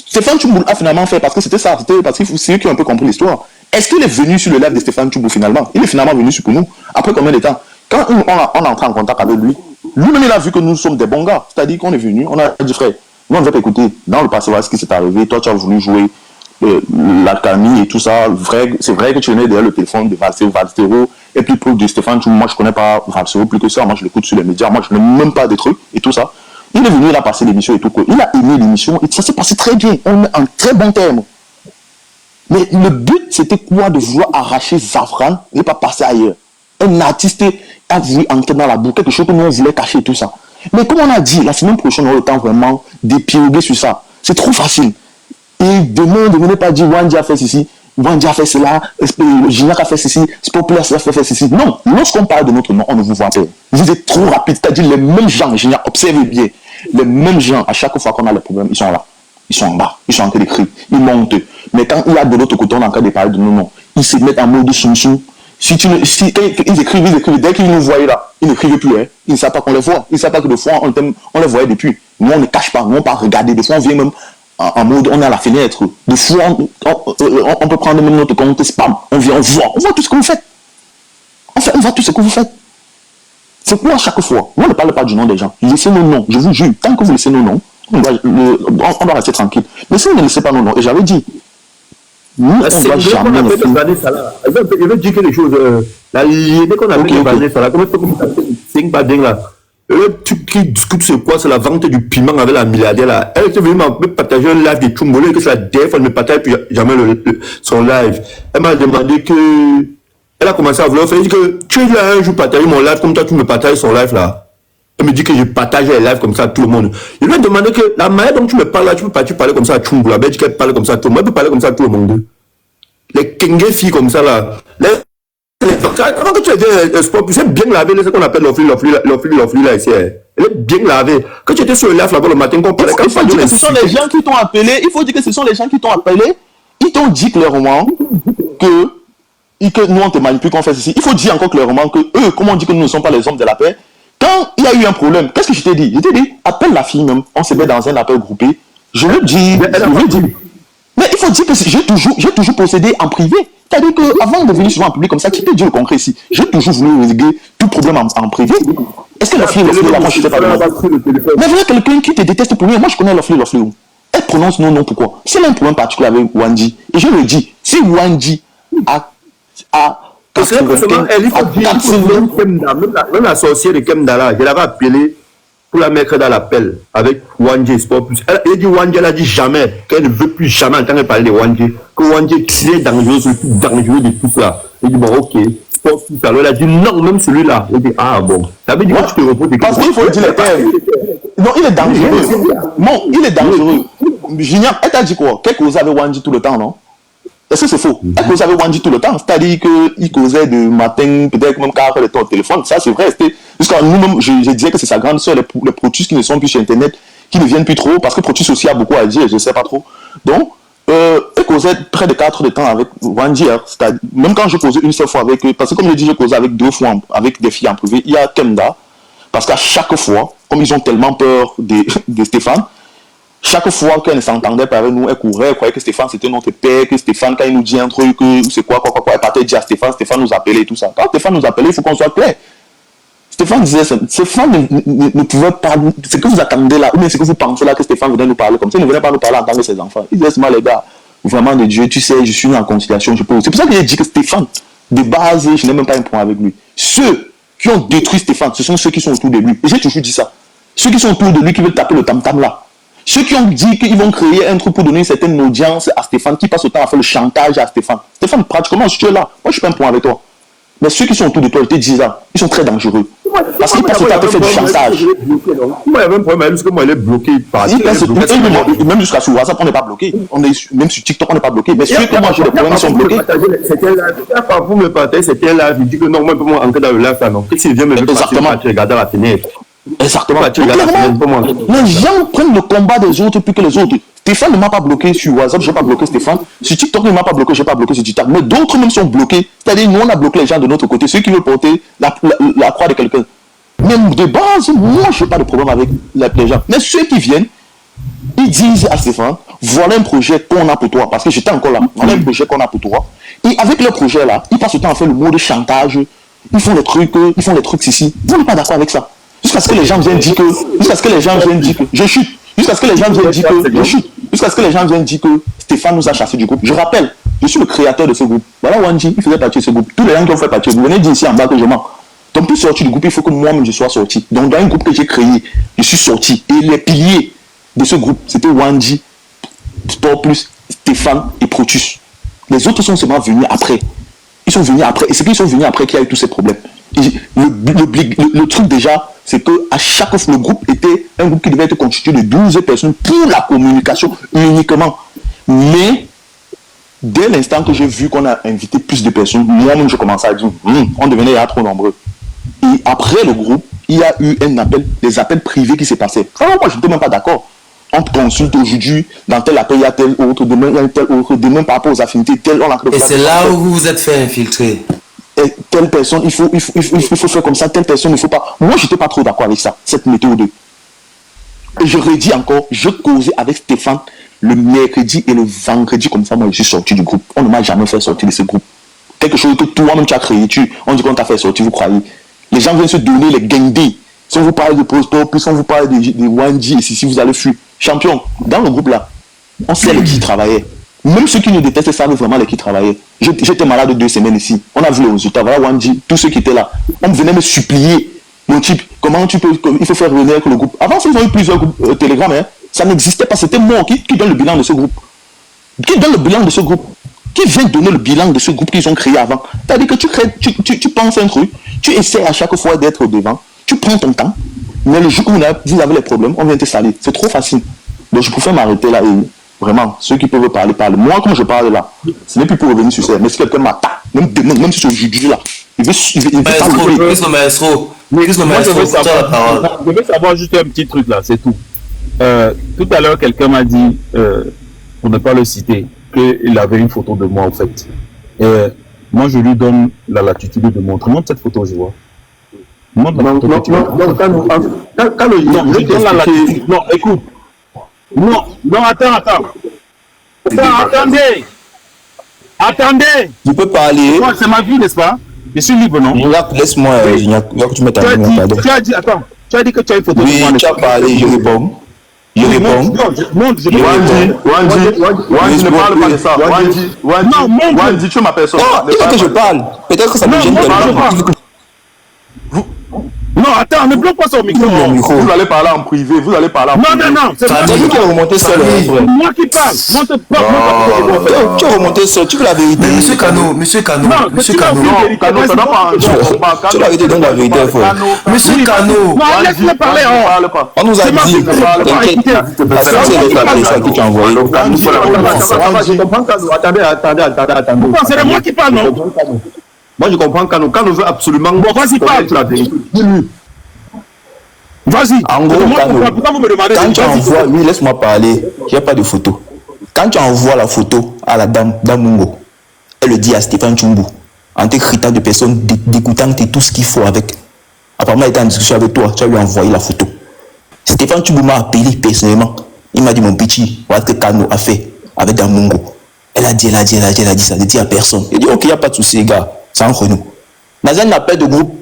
Stéphane Tchumbu a finalement fait, parce que c'était ça, parce que c'est eux qui ont un peu compris l'histoire. Est-ce qu'il est venu sur le live de Stéphane Tchumbu finalement? Il est finalement venu sur nous. Après combien de temps? Quand on est entré en contact avec lui, lui-même il a vu que nous sommes des bons gars. C'est-à-dire qu'on est venu, on a dit frère, nous on va t'écouter. Dans le passé, voilà ce qui s'est arrivé. Toi tu as voulu jouer la Camille et tout ça. C'est vrai que tu venais derrière le téléphone de Valstero. Et puis pour de Stéphane Tchumbu, moi je connais pas Valstero plus que ça. Moi je l'écoute sur les médias. Moi je n'ai même pas des trucs et tout ça. Il est venu, il a passé l'émission et tout. Il a aimé l'émission et ça s'est passé très bien. On est en très bon terme. Mais le but, c'était quoi? De vouloir arracher Zafran et ne pas passer ailleurs. Un artiste a voulu entrer dans la boue, quelque chose que nous on voulait cacher tout ça. Mais comme on a dit, la semaine prochaine, on aura le temps vraiment d'épiloguer sur ça. C'est trop facile. Et demain, ne venez pas dire Wandji a fait ceci, Wandji a fait cela, Gignac a fait ceci, Spopulaire a fait ceci. Non, lorsqu'on parle de notre nom, on ne vous voit pas. Vous êtes trop rapide, c'est-à-dire les mêmes gens, Gignac, observez bien, les mêmes gens, à chaque fois qu'on a les problèmes, ils sont là. ils sont en bas, ils sont en train d'écrire, ils montent. Mais quand il y a de l'autre côté, on est en train de parler de non, ils se mettent en mode soum-soum. Si ils écrivent, dès qu'ils nous voient là, ils n'écrivent plus, hein. Ils ne savent pas qu'on les voit, ils ne savent pas que des fois, on les voyait depuis. Nous, on ne cache pas, nous, on ne pas regarder, des fois, on vient même en mode, on est à la fenêtre. Des fois, on peut prendre même notre compte spam, on vient, on voit tout ce que vous faites. En fait, on voit tout ce que vous faites. C'est quoi à chaque fois? Moi, ne parle pas du nom des gens. Laissez nos noms, je vous jure, tant que vous laissez nos noms, on doit rester tranquille. Mais si vous ne laissez pas nos noms, et j'avais dit, nous, on ne doit jamais le faire. Je veux dire quelque chose. La lignée qu'on appelle Vanessa, là, comment est-ce que vous appelez Bading là? Le truc qui discute sur quoi? C'est la vente du piment avec la milliardaire là. Elle était venue me partager un live de Tchoumbolo et que c'est la dernière fois qu'elle ne partage plus jamais son live. Elle m'a demandé que. Elle a commencé à vouloir faire. Elle dit que tu es là un jour partager mon live comme toi tu me partages son live là. Elle me dit que je partage les lives comme ça à tout le monde. Je lui ai demandé que la manière dont tu me parles là, tu peux pas parler comme ça à Tchoumbolo. Elle dit qu'elle parle comme ça à tout le monde. Elle peut parler comme ça à tout le monde. Les Kengé filles comme ça là. Avant que tu étais sport, c'est bien lavé, c'est ce qu'on appelle l'offre là ici. Elle est bien lavée. Quand tu étais sur le live là-bas le matin, il faut dire que ce sont les gens qui t'ont appelé. Il faut dire que ce sont les gens qui t'ont appelé. Ils t'ont dit clairement que nous on te manipule, qu'on fait ceci. Il faut dire encore clairement que eux, comment on dit que nous ne sommes pas les hommes de la paix. Quand il y a eu un problème, qu'est-ce que je t'ai dit? Je t'ai dit, appelle la fille même. On se met dans un appel groupé. Je le dis. Mais il faut dire que j'ai toujours procédé en privé. C'est-à-dire qu'avant de venir souvent en public comme ça, qui peut dire le concret ici? J'ai toujours voulu régler tout problème en privé. Est-ce que la fille est là? Moi, je ne sais pas. Mais voilà quelqu'un qui te déteste pour lui. Moi, je connais l'offre. Elle prononce non, pourquoi? C'est un problème particulier avec Wandji. Et je le dis, si Wandji a c'est même la sorcière de Kemdala, je l'avais appelée pour la mettre dans l'appel avec Wandji Sport Plus. Elle dit Wandji, elle a dit jamais qu'elle ne veut plus jamais entendre parler de Wandji, que Wandji est très dangereux, c'est le plus dangereux de tout ça. Elle dit bon, ok, Sport Plus. Alors elle a dit non, même celui-là. Elle dit ah bon. Ça veut dire que tu te reposes des questions. Parce qu'il faut dire les termes. Non, il est dangereux. Non, il est dangereux. Junior, elle t'a dit quoi? Qu'elle causait avec Wandji tout le temps, non? Est-ce que c'est faux? Elle causait avec Wandji tout le temps. C'est-à-dire qu'il causait de matin, peut-être même 4 heures de temps au téléphone. Ça, c'est vrai. Jusqu'à nous-mêmes, je disais que c'est sa grande soeur, les Protus qui ne sont plus sur Internet, qui ne viennent plus trop, parce que Protus aussi a beaucoup à dire, je ne sais pas trop. Donc, elle causait près de 4 heures de temps avec Wandji. Même quand je causais une seule fois avec eux, parce que comme je dis, je causais avec 2 fois avec des filles en privé. Il y a Kemda, parce qu'à chaque fois, comme ils ont tellement peur de Stéphane, chaque fois qu'elle ne s'entendait pas avec nous, elle courait, elle croyait que Stéphane c'était notre père, que Stéphane, quand il nous dit un truc, c'est quoi, elle partait dire à Stéphane nous appelait et tout ça. Quand Stéphane nous appelait, il faut qu'on soit clair. Stéphane disait ça. Stéphane ne pouvait pas. Ce que vous attendez là, ou bien ce que vous pensez là que Stéphane venait nous parler comme ça, il ne venait pas nous parler en tant que ses enfants. Il disait, les gars, vraiment de Dieu, tu sais, je suis en conciliation, je peux. C'est pour ça que j'ai dit que Stéphane, de base, je n'ai même pas un point avec lui. Ceux qui ont détruit Stéphane, ce sont ceux qui sont autour de lui. Et j'ai toujours dit ça. Ceux qui sont autour de lui, qui veulent taper le tam-tam là. Ceux qui ont dit qu'ils vont créer un truc pour donner une certaine audience à Stéphane, qui passe autant à faire le chantage à Stéphane. Stéphane, pratiquement, si tu es là, moi je ne suis pas un point avec toi. Mais ceux qui sont autour de toi, je te dis ça, ils sont très dangereux. Parce qu'ils passent autant à te faire du chantage. Moi, il y avait un problème, parce que moi, elle est bloquée. Même jusqu'à sur WhatsApp, on n'est pas bloqué. Même sur TikTok, on n'est pas bloqué. Mais ceux que moi, j'ai des problèmes, ils sont bloqués. Pour me partager, c'était un live. Il dit que non, moi, je peux entrer dans le live, ça, non. Qu'est-ce qu'il vient me faire regarder la fenêtre? Exactement. Les gens prennent le combat des autres plus que les autres. Stéphane ne m'a pas bloqué sur WhatsApp, je n'ai pas bloqué Stéphane. Sur TikTok, il ne m'a pas bloqué, je n'ai pas bloqué sur TikTok. Mais d'autres même sont bloqués. C'est-à-dire, nous, on a bloqué les gens de notre côté, ceux qui veulent porter la croix de quelqu'un. Même de base, moi, je n'ai pas de problème avec les gens. Mais ceux qui viennent, ils disent à Stéphane, voilà un projet qu'on a pour toi. Parce que j'étais encore là. Voilà un projet qu'on a pour toi. Et avec le projet là, ils passent le temps à faire le mot de chantage. Ils font les trucs ici. Vous n'êtes pas d'accord avec ça? Jusqu'à ce que les gens viennent dire que je chute. Jusqu'à ce que les gens viennent dire que je chute. Jusqu'à ce que les gens viennent dire que Stéphane nous a chassé du groupe. Je rappelle, je suis le créateur de ce groupe. Voilà Wandji, il faisait partie de ce groupe. Tous les gens qui ont fait partie, vous venez dire ici en bas que je mens. Donc pour sortir du groupe, il faut que moi-même je sois sorti. Donc dans un groupe que j'ai créé, je suis sorti. Et les piliers de ce groupe, c'était Wandji, Sport Plus, Stéphane et Protus. Les autres sont seulement venus après. Ils sont venus après. Et c'est qu'ils sont venus après qu'il y a eu tous ces problèmes. Et le truc déjà, c'est qu'à chaque fois, le groupe était un groupe qui devait être constitué de 12 personnes pour la communication uniquement. Mais dès l'instant que j'ai vu qu'on a invité plus de personnes, moi-même je commençais à dire, on devenait trop nombreux. Et après le groupe, il y a eu des appels privés qui s'est passé. Vraiment, moi je n'étais même pas d'accord. On te consulte aujourd'hui, dans tel appel, il y a tel autre, demain, il y a tel autre, demain, par rapport aux affinités, tel, on a... Et c'est là où vous vous êtes fait infiltrer. Et telle personne, il faut faire comme ça, telle personne, il ne faut pas... Moi, je n'étais pas trop d'accord avec ça, cette méthode. Et je redis encore, je causais avec Stéphane le mercredi et le vendredi, comme ça, moi, je suis sorti du groupe. On ne m'a jamais fait sortir de ce groupe. Quelque chose que toi-même, tu as créé, on dit qu'on t'a fait sortir, vous croyez. Les gens viennent se donner les guindés. Si on vous parle de Prosto, puis si on vous parle de Wanji, et si vous allez fuir. Champion, dans le groupe là, on sait les qui travaillaient. Même ceux qui nous détestent savent vraiment les qui travaillaient. J'étais malade 2 semaines ici. On a vu les résultats. Voilà Wanji, tous ceux qui étaient là. On venait me supplier. Mon type, comment tu peux, il faut faire revenir le groupe. Avant, ils ont eu plusieurs groupes Telegram, hein. Ça n'existait pas. C'était moi qui donne le bilan de ce groupe. Qui donne le bilan de ce groupe? Qui vient donner le bilan de ce groupe qu'ils ont créé avant? C'est-à-dire que tu penses un truc, tu essaies à chaque fois d'être au devant, tu prends ton temps, mais le jour où vous avez les problèmes, on vient te salir. C'est trop facile. Donc je préfère m'arrêter là et vraiment, ceux qui peuvent parler, parlent. Moi, quand je parle là, ce n'est plus pour revenir sur ça, mais si quelqu'un m'attaque, même si c'est aujourd'hui là, il veut Maestro, je veux savoir juste un petit truc là, c'est tout. Tout à l'heure, quelqu'un m'a dit, pour ne pas le citer, qu'il avait une photo de moi en fait. Moi, je lui donne la latitude de montrer. Montre cette photo, je vois. Montre la photo que tu vois. Non, je donne la latitude. Non, écoute. Non, attends. Attendez. Tu peux parler. C'est ma vie, n'est-ce pas? Je suis libre, non? Laisse-moi, que tu mettes ta main. Tu as dit, attends. Tu as dit que tu as une photo de moi. Oui, tu as parlé, je réponds. Wanji, ne parle pas de ça. Wanji, tu es ma personne. Non, il faut que je parle. Peut-être que ça me gêne tellement. Non, attends, ne bloque pas son micro. Vous allez parler en privé, Non, c'est lui qui est remonté seul. moi qui parle. Tu es remonté seul, tu veux la vérité. Mais monsieur Kano. Kano, ça doit pas. Tu l'as vérité, donc la vérité est frère. Monsieur Kano. Non, laisse-le parler. On nous a dit, t'inquiète, la séance est rétablie, ça que tu as envoyé. Je comprends Kano. Attendez. C'est moi qui parle, non? Moi, je comprends Kano. Kano veut absolument connaître la vérité. Vas-y. En gros, Kano, quand tu envoies, oui, laisse-moi parler, il n'y a pas de photo. Quand tu envoies la photo à la dame d'Amungo, elle le dit à Stéphane Chumbu, en t'écritant de personnes dégoûtantes et tout ce qu'il faut avec. Apparemment, elle était en discussion avec toi, tu as lui envoyé la photo. Stéphane Chumbu m'a appelé personnellement. Il m'a dit, mon petit, voilà ce que Kano a fait avec Damungo. Elle a dit ça, elle ne dit à personne. Il dit, ok, il n'y a pas de souci, les gars, c'est entre nous. Dans un appel de groupe,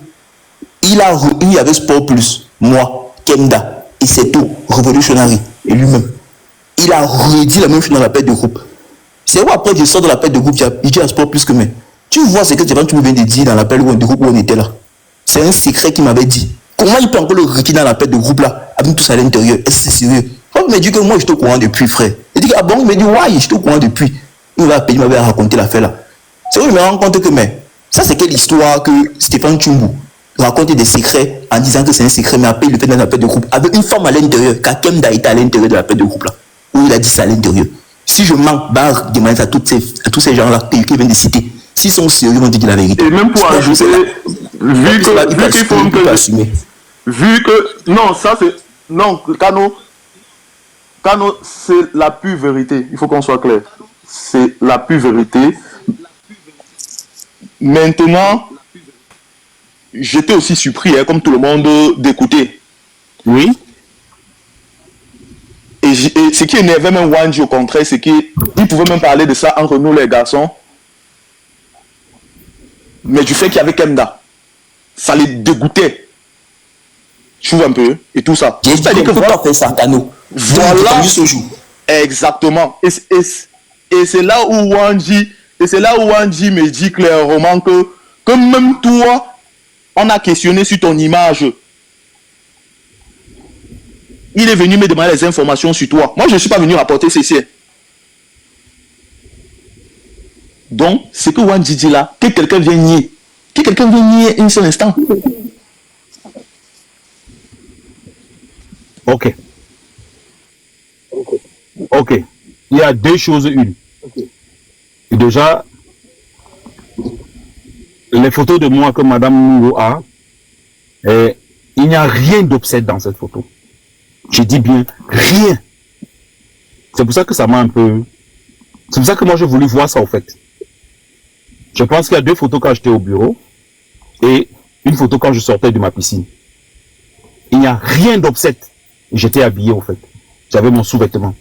il y avait Sport Plus, moi, Kenda, et c'est tout, Revolutionary, et lui-même. Il a redit la même chose dans l'appel de groupe. C'est où après je sors de l'appel de groupe, il dit à Sport Plus que mais tu vois ce que tu me viens de dire dans l'appel de groupe où on était là. C'est un secret qu'il m'avait dit. Comment il peut encore le retirer dans l'appel de groupe là, avec tout ça à l'intérieur? Est-ce que c'est sérieux? Il m'a dit que moi je suis au courant depuis, frère. Il dit ah bon, il m'a dit ouais, je suis au courant depuis. Il m'avait raconté l'affaire là. C'est où je me rends compte que mais ça c'est quelle histoire que Stéphane Chumbu raconte des secrets en disant que c'est un secret, mais après il le fait dans l'appel de groupe avec une femme à l'intérieur, Kakemda était à l'intérieur de l'appel de groupe là, où il a dit ça à l'intérieur. Si je mens, demander à tous ces gens là qui viennent de citer, s'ils sont sérieux, ils vont dire la vérité. Et même pour ajouter, vu que non, ça c'est non, Kano, c'est la pure vérité. Il faut qu'on soit clair. C'est la pure vérité. Maintenant, j'étais aussi surpris, hein, comme tout le monde, d'écouter. Oui. Et ce qui énervait même Wanji au contraire, c'est qu'il pouvait même parler de ça entre nous les garçons. Mais du fait qu'il y avait Kemda, ça les dégoûtait. Tu vois un peu, et tout ça. C'est-à-dire que voilà, fait ça, Kano. Voilà. Exactement. Et c'est là où Wanji me dit clairement que même toi, on a questionné sur ton image. Il est venu me demander les informations sur toi. Moi, je ne suis pas venu rapporter ceci. Donc, ce que Wanji dit là, que quelqu'un vient nier. Que quelqu'un vient nier un seul instant. Ok. Il y a deux choses. Une. Et déjà, les photos de moi que Madame Mungo a, il n'y a rien d'obsède dans cette photo. Je dis bien rien C'est pour ça que ça m'a un peu... C'est pour ça que moi, j'ai voulu voir ça, en fait. Je pense qu'il y a 2 photos quand j'étais au bureau et une photo quand je sortais de ma piscine. Il n'y a rien d'obscène. J'étais habillé, en fait. J'avais mon sous-vêtement.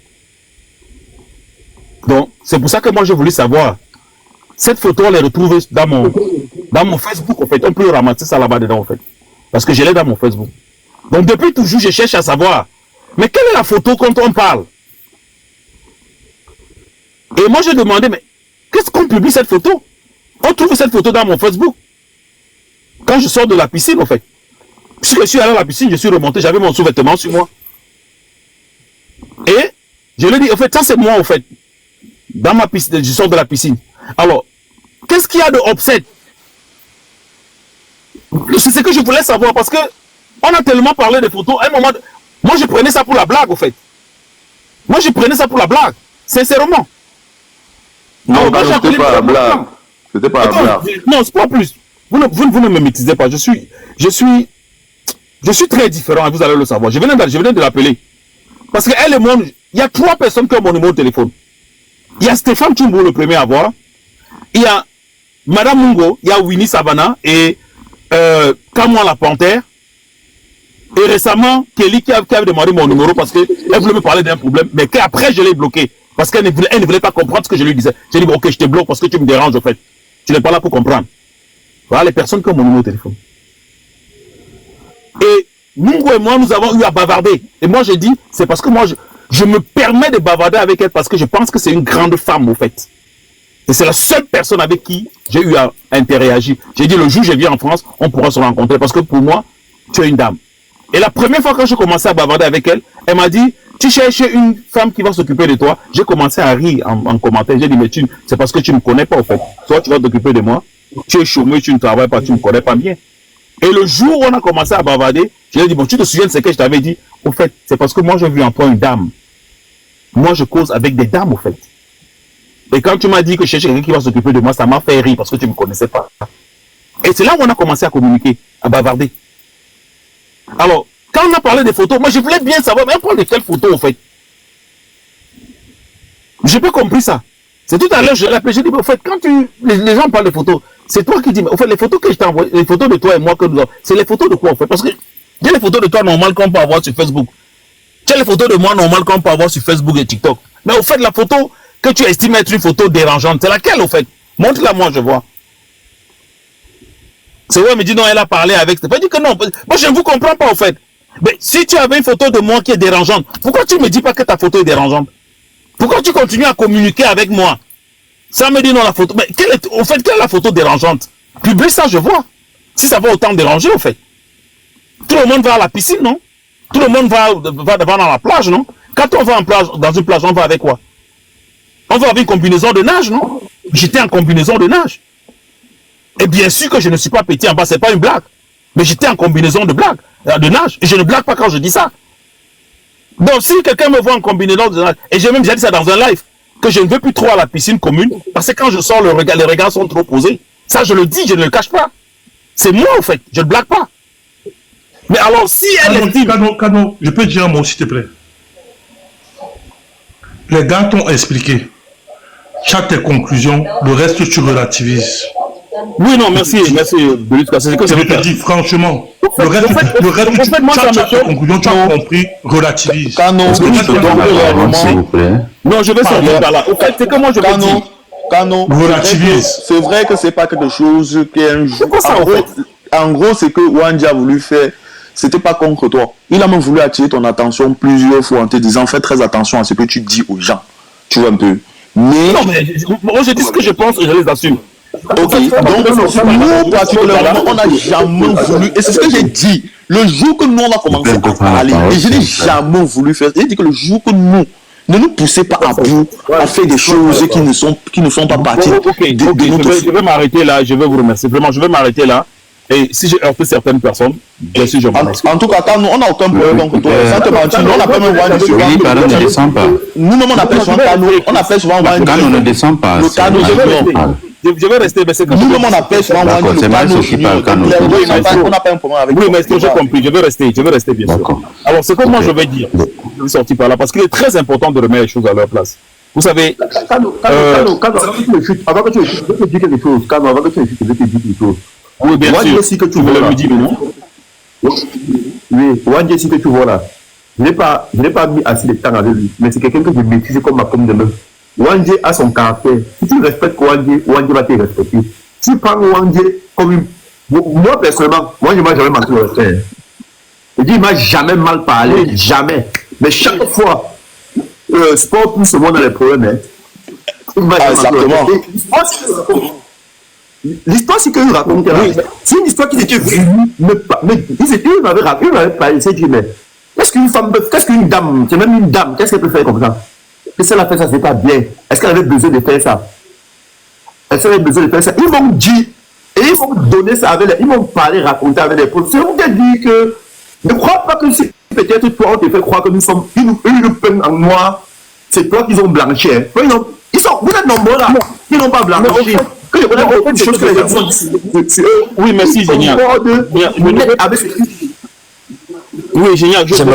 Donc, c'est pour ça que moi, j'ai voulu savoir. Cette photo, on l'a retrouvée dans mon Facebook, en fait. On peut ramasser ça là-bas dedans, en fait. Parce que je l'ai dans mon Facebook. Donc, depuis toujours, je cherche à savoir. Mais quelle est la photo quand on parle? Et moi, j'ai demandé, mais qu'est-ce qu'on publie cette photo? On trouve cette photo dans mon Facebook. Quand je sors de la piscine, en fait. Puisque je suis allé à la piscine, je suis remonté, j'avais mon sous-vêtement sur moi. Et je lui ai dit, en fait, ça c'est moi, en fait. Dans ma piscine, je sors de la piscine. Alors, qu'est-ce qu'il y a de obscène? C'est ce que je voulais savoir, parce que on a tellement parlé des photos. À un moment, moi je prenais ça pour la blague, en fait. Moi je prenais ça pour la blague, sincèrement. Non, c'était pas la blague. C'était pas la blague. Non, c'est pas plus. Vous ne me maîtrisez pas. Je suis très différent, et vous allez le savoir. Je venais de l'appeler. Parce qu'elle et moi, il y a 3 personnes qui ont mon numéro de téléphone. Il y a Stéphane Chumbo, le premier à voir. Il y a Madame Mungo, il y a Winnie Savannah et Kamwa la Panthère. Et récemment, Kelly qui avait demandé mon numéro parce qu'elle voulait me parler d'un problème, mais qu'après je l'ai bloqué. Parce qu'elle ne voulait pas comprendre ce que je lui disais. J'ai dit, bon, ok, je te bloque parce que tu me déranges, en fait. Tu n'es pas là pour comprendre. Voilà les personnes qui ont mon numéro de téléphone. Et Mungo et moi, nous avons eu à bavarder. Et moi, j'ai dit, c'est parce que moi, je me permets de bavarder avec elle parce que je pense que c'est une grande femme, au fait. Et c'est la seule personne avec qui j'ai eu à interagir. J'ai dit, le jour où je viens en France, on pourra se rencontrer parce que pour moi, tu es une dame. Et la première fois quand j'ai commencé à bavarder avec elle, elle m'a dit, tu cherches une femme qui va s'occuper de toi. J'ai commencé à rire en commentaire. J'ai dit, mais c'est parce que tu ne me connais pas, au fait. Toi, tu vas t'occuper de moi. Tu es chômeur, tu ne travailles pas, tu ne me connais pas bien. Et le jour où on a commencé à bavarder, je lui ai dit, bon, tu te souviens de ce que je t'avais dit? Au fait, c'est parce que moi, j'ai vu en toi une dame. Moi, je cause avec des dames, au fait. Et quand tu m'as dit que je cherchais quelqu'un qui va s'occuper de moi, ça m'a fait rire parce que tu ne me connaissais pas. Et c'est là où on a commencé à communiquer, à bavarder. Alors, quand on a parlé des photos, moi, je voulais bien savoir, mais on parle de quelles photos, au fait? J'ai pas compris ça. C'est tout à l'heure, je l'ai appelé, j'ai dit, au fait, quand les gens parlent de photos, c'est toi qui dis, mais au fait, les photos que je t'ai envoyées, les photos de toi et moi que nous avons, c'est les photos de quoi, au fait? Parce que il y a les photos de toi normales qu'on peut avoir sur Facebook. Tu as les photos de moi normales qu'on peut avoir sur Facebook et TikTok. Mais au fait, la photo que tu estimes être une photo dérangeante, c'est laquelle, au fait? Montre-la moi, je vois. C'est vrai, elle me dit non, elle a parlé avec. C'est pas dit que non. Moi, je ne vous comprends pas, au fait. Mais si tu avais une photo de moi qui est dérangeante, pourquoi tu ne me dis pas que ta photo est dérangeante? Pourquoi tu continues à communiquer avec moi? Ça me dit non, la photo. Mais au fait, quelle est la photo dérangeante? Publie ça, je vois. Si ça va autant déranger, au fait. Tout le monde va à la piscine, non? Tout le monde va dans la plage, non? Quand on va dans une plage, on va avec quoi? On va avec une combinaison de nage, non? J'étais en combinaison de nage. Et bien sûr que je ne suis pas petit en bas, c'est pas une blague. Mais j'étais en combinaison de nage. Et je ne blague pas quand je dis ça. Donc si quelqu'un me voit en combinaison de nage, et j'ai même déjà dit ça dans un live, que je ne veux plus trop à la piscine commune, parce que quand je sors, les regards sont trop posés. Ça, je le dis, je ne le cache pas. C'est moi, en fait, je ne blague pas. Mais alors, si elle estime... Kano, je peux dire un mot, s'il te plaît. Les gars t'ont expliqué. Chaque tes conclusions, le reste, tu relativises. Oui, non, merci, Belutka. Je te dis franchement, le reste, chaque tes conclusions, tu as compris, relativise. Kano, s'il vous plaît. Non, je vais sortir par là. Au fait, c'est que moi, je vais dire... Kano, c'est vrai que c'est pas quelque chose qui est un jeu. En gros, c'est que Wandi a voulu faire, c'était pas contre toi. Il a même voulu attirer ton attention plusieurs fois en te disant fais très attention à ce que tu dis aux gens. Tu vois un peu. Mais... Non, mais moi je dis ce que je pense et je les assume. Ok, donc nous particulièrement, on n'a jamais voulu, et c'est ce que j'ai dit, le jour que nous on a commencé à parler, et je n'ai jamais voulu faire, j'ai dit que le jour que nous, ne nous poussez pas à bout, à faire des choses qui ne sont pas parties de notre... Je vais m'arrêter là, je vais vous remercier, vraiment, je vais m'arrêter là, et si j'ai heurté certaines personnes, bien sûr je m'en excuse. En tout cas, quand nous, on n'a aucun problème contre toi, sans te mentir, nous on appelle même Wandi souvent. Oui, pardon, ne descends pas. Nous-mêmes on appelle souvent Kano, on appelle souvent Wandi. Kano ne descend pas. Le Kano, je vais rester. je vais rester. Mais c'est que Nous-mêmes, on appelle souvent D'accord, Wandi c'est le Maestro Kano qui parle, Junior. Kano. Oui, on n'a pas un problème avec Oui, lui. mais j'ai compris, je vais rester bien sûr. Alors, c'est comme moi je vais dire, je vais sortir par là, parce qu'il est très important de remettre les choses à leur place. Vous savez, Kano, avant que tu me chutes, je vais te dire quelque chose. Kano, avant que tu me chutes, je vais te dire quelque chose. oui, bien Wandi sûr, aussi que tu tu vois me là. le dis, non? Oui, Wandi aussi que tu vois là. Je n'ai pas mis assez de temps avec lui, mais c'est quelqu'un que je maîtrise comme ma pomme de main. Wandi a son caractère. Si tu respectes Wandi va te respecter. Si tu prends Wandi comme une... Moi, personnellement, moi, je ne m'ai jamais manqué de respect. Je dis, il ne m'a jamais mal parlé, jamais. Mais chaque fois, Sport Plus, moi, dans les problèmes, hein, il m'a jamais manqué de respect. L'histoire, c'est qu'il raconte. C'est une histoire qui était venue, mais il m'avait parlé. Il s'est dit, mais qu'est-ce qu'une femme, qu'est-ce qu'une dame, c'est même une dame, qu'est-ce qu'elle peut faire comme ça? Qu'est-ce qu'elle a fait ça, c'est pas bien. Est-ce qu'elle avait besoin de faire ça? Est-ce qu'elle avait besoin de faire ça? Ils m'ont dit, et ils m'ont donné ça avec ils m'ont parlé, raconté avec les preuves. C'est vous qui dit que ne crois pas que si peut-être toi, on te fait croire que nous sommes, ils nous peignent en noir, c'est toi qu'ils ont blanchi. Hein. Vous êtes nombreux là, ils n'ont pas blanchi. Que je connais beaucoup de choses que les gens font. Oui, merci, génial. Oui, génial. Je vais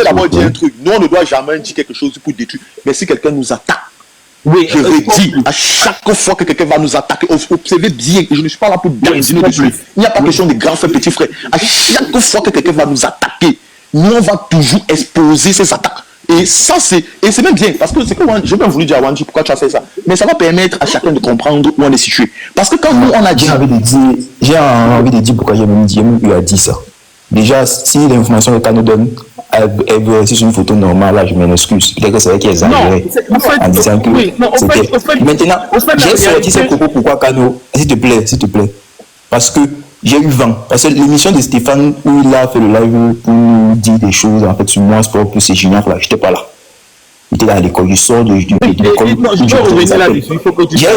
d'abord dire un truc. Nous, on ne doit jamais dire quelque chose pour détruire. Mais si quelqu'un nous attaque, Oui, je redis, à chaque fois que quelqu'un va nous attaquer, observez bien, je ne suis pas là pour dandiner dessus. Il n'y a pas question de grands frères, petits frères. À chaque fois que quelqu'un va nous attaquer, nous, on va toujours exposer ces attaques. Et ça, c'est même bien, parce que c'est que j'ai bien voulu dire à Wandi pourquoi tu as fait ça. Mais ça va permettre à chacun de comprendre où on est situé. Parce que quand nous, on a dit. J'ai envie de dire pourquoi j'ai même dit ça. Déjà, si l'information que Kano donne, elle veut rester sur une photo normale, là, je m'en excuse. Peut-être que c'est vrai qu'il exagérait en disant que c'était. Maintenant, j'ai sorti ces propos pourquoi Kano, s'il te plaît. Parce que j'ai eu vent. Parce que l'émission de Stéphane, où il a fait le live pour nous dire des choses, en fait, sur moi, Sport Plus et Junior, là, j'étais pas là. J'étais à l'école, je sors de l'école. J'ai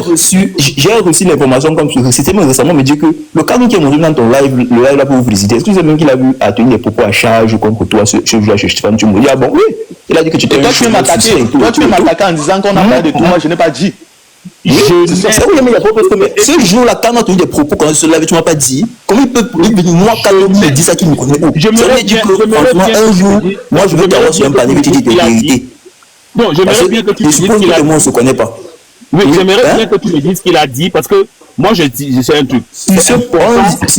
reçu l'information comme ça. C'était même récemment me dire que le Kano qui est monté dans ton live, le live là pour vous féliciter, est-ce que c'est même qu'il a vu à tenir des propos à charge contre toi, ce jour-là chez Stéphane Tchumbo? Il a bon, oui. Il a dit que tu t'es Toi, tu veux m'attaquer en disant qu'on a parlé de toi, je n'ai pas dit. C'est oui, mais il y a pas parce que ce jour-là, Kano a tenu des propos quand ce live, tu m'as pas dit. Comment il peut venir, moi, Kano me dit ça qu'il me connaît où? Je me dit que, franchement, un jour, moi, je veux t'avoir sur un panier que tu dis de vérité. Non, j'aimerais bien que tu me dises qu'il a dit. Moi, on se connaît pas. Oui, j'aimerais bien que tu me dises ce qu'il a dit, parce que moi, je sais un truc. Si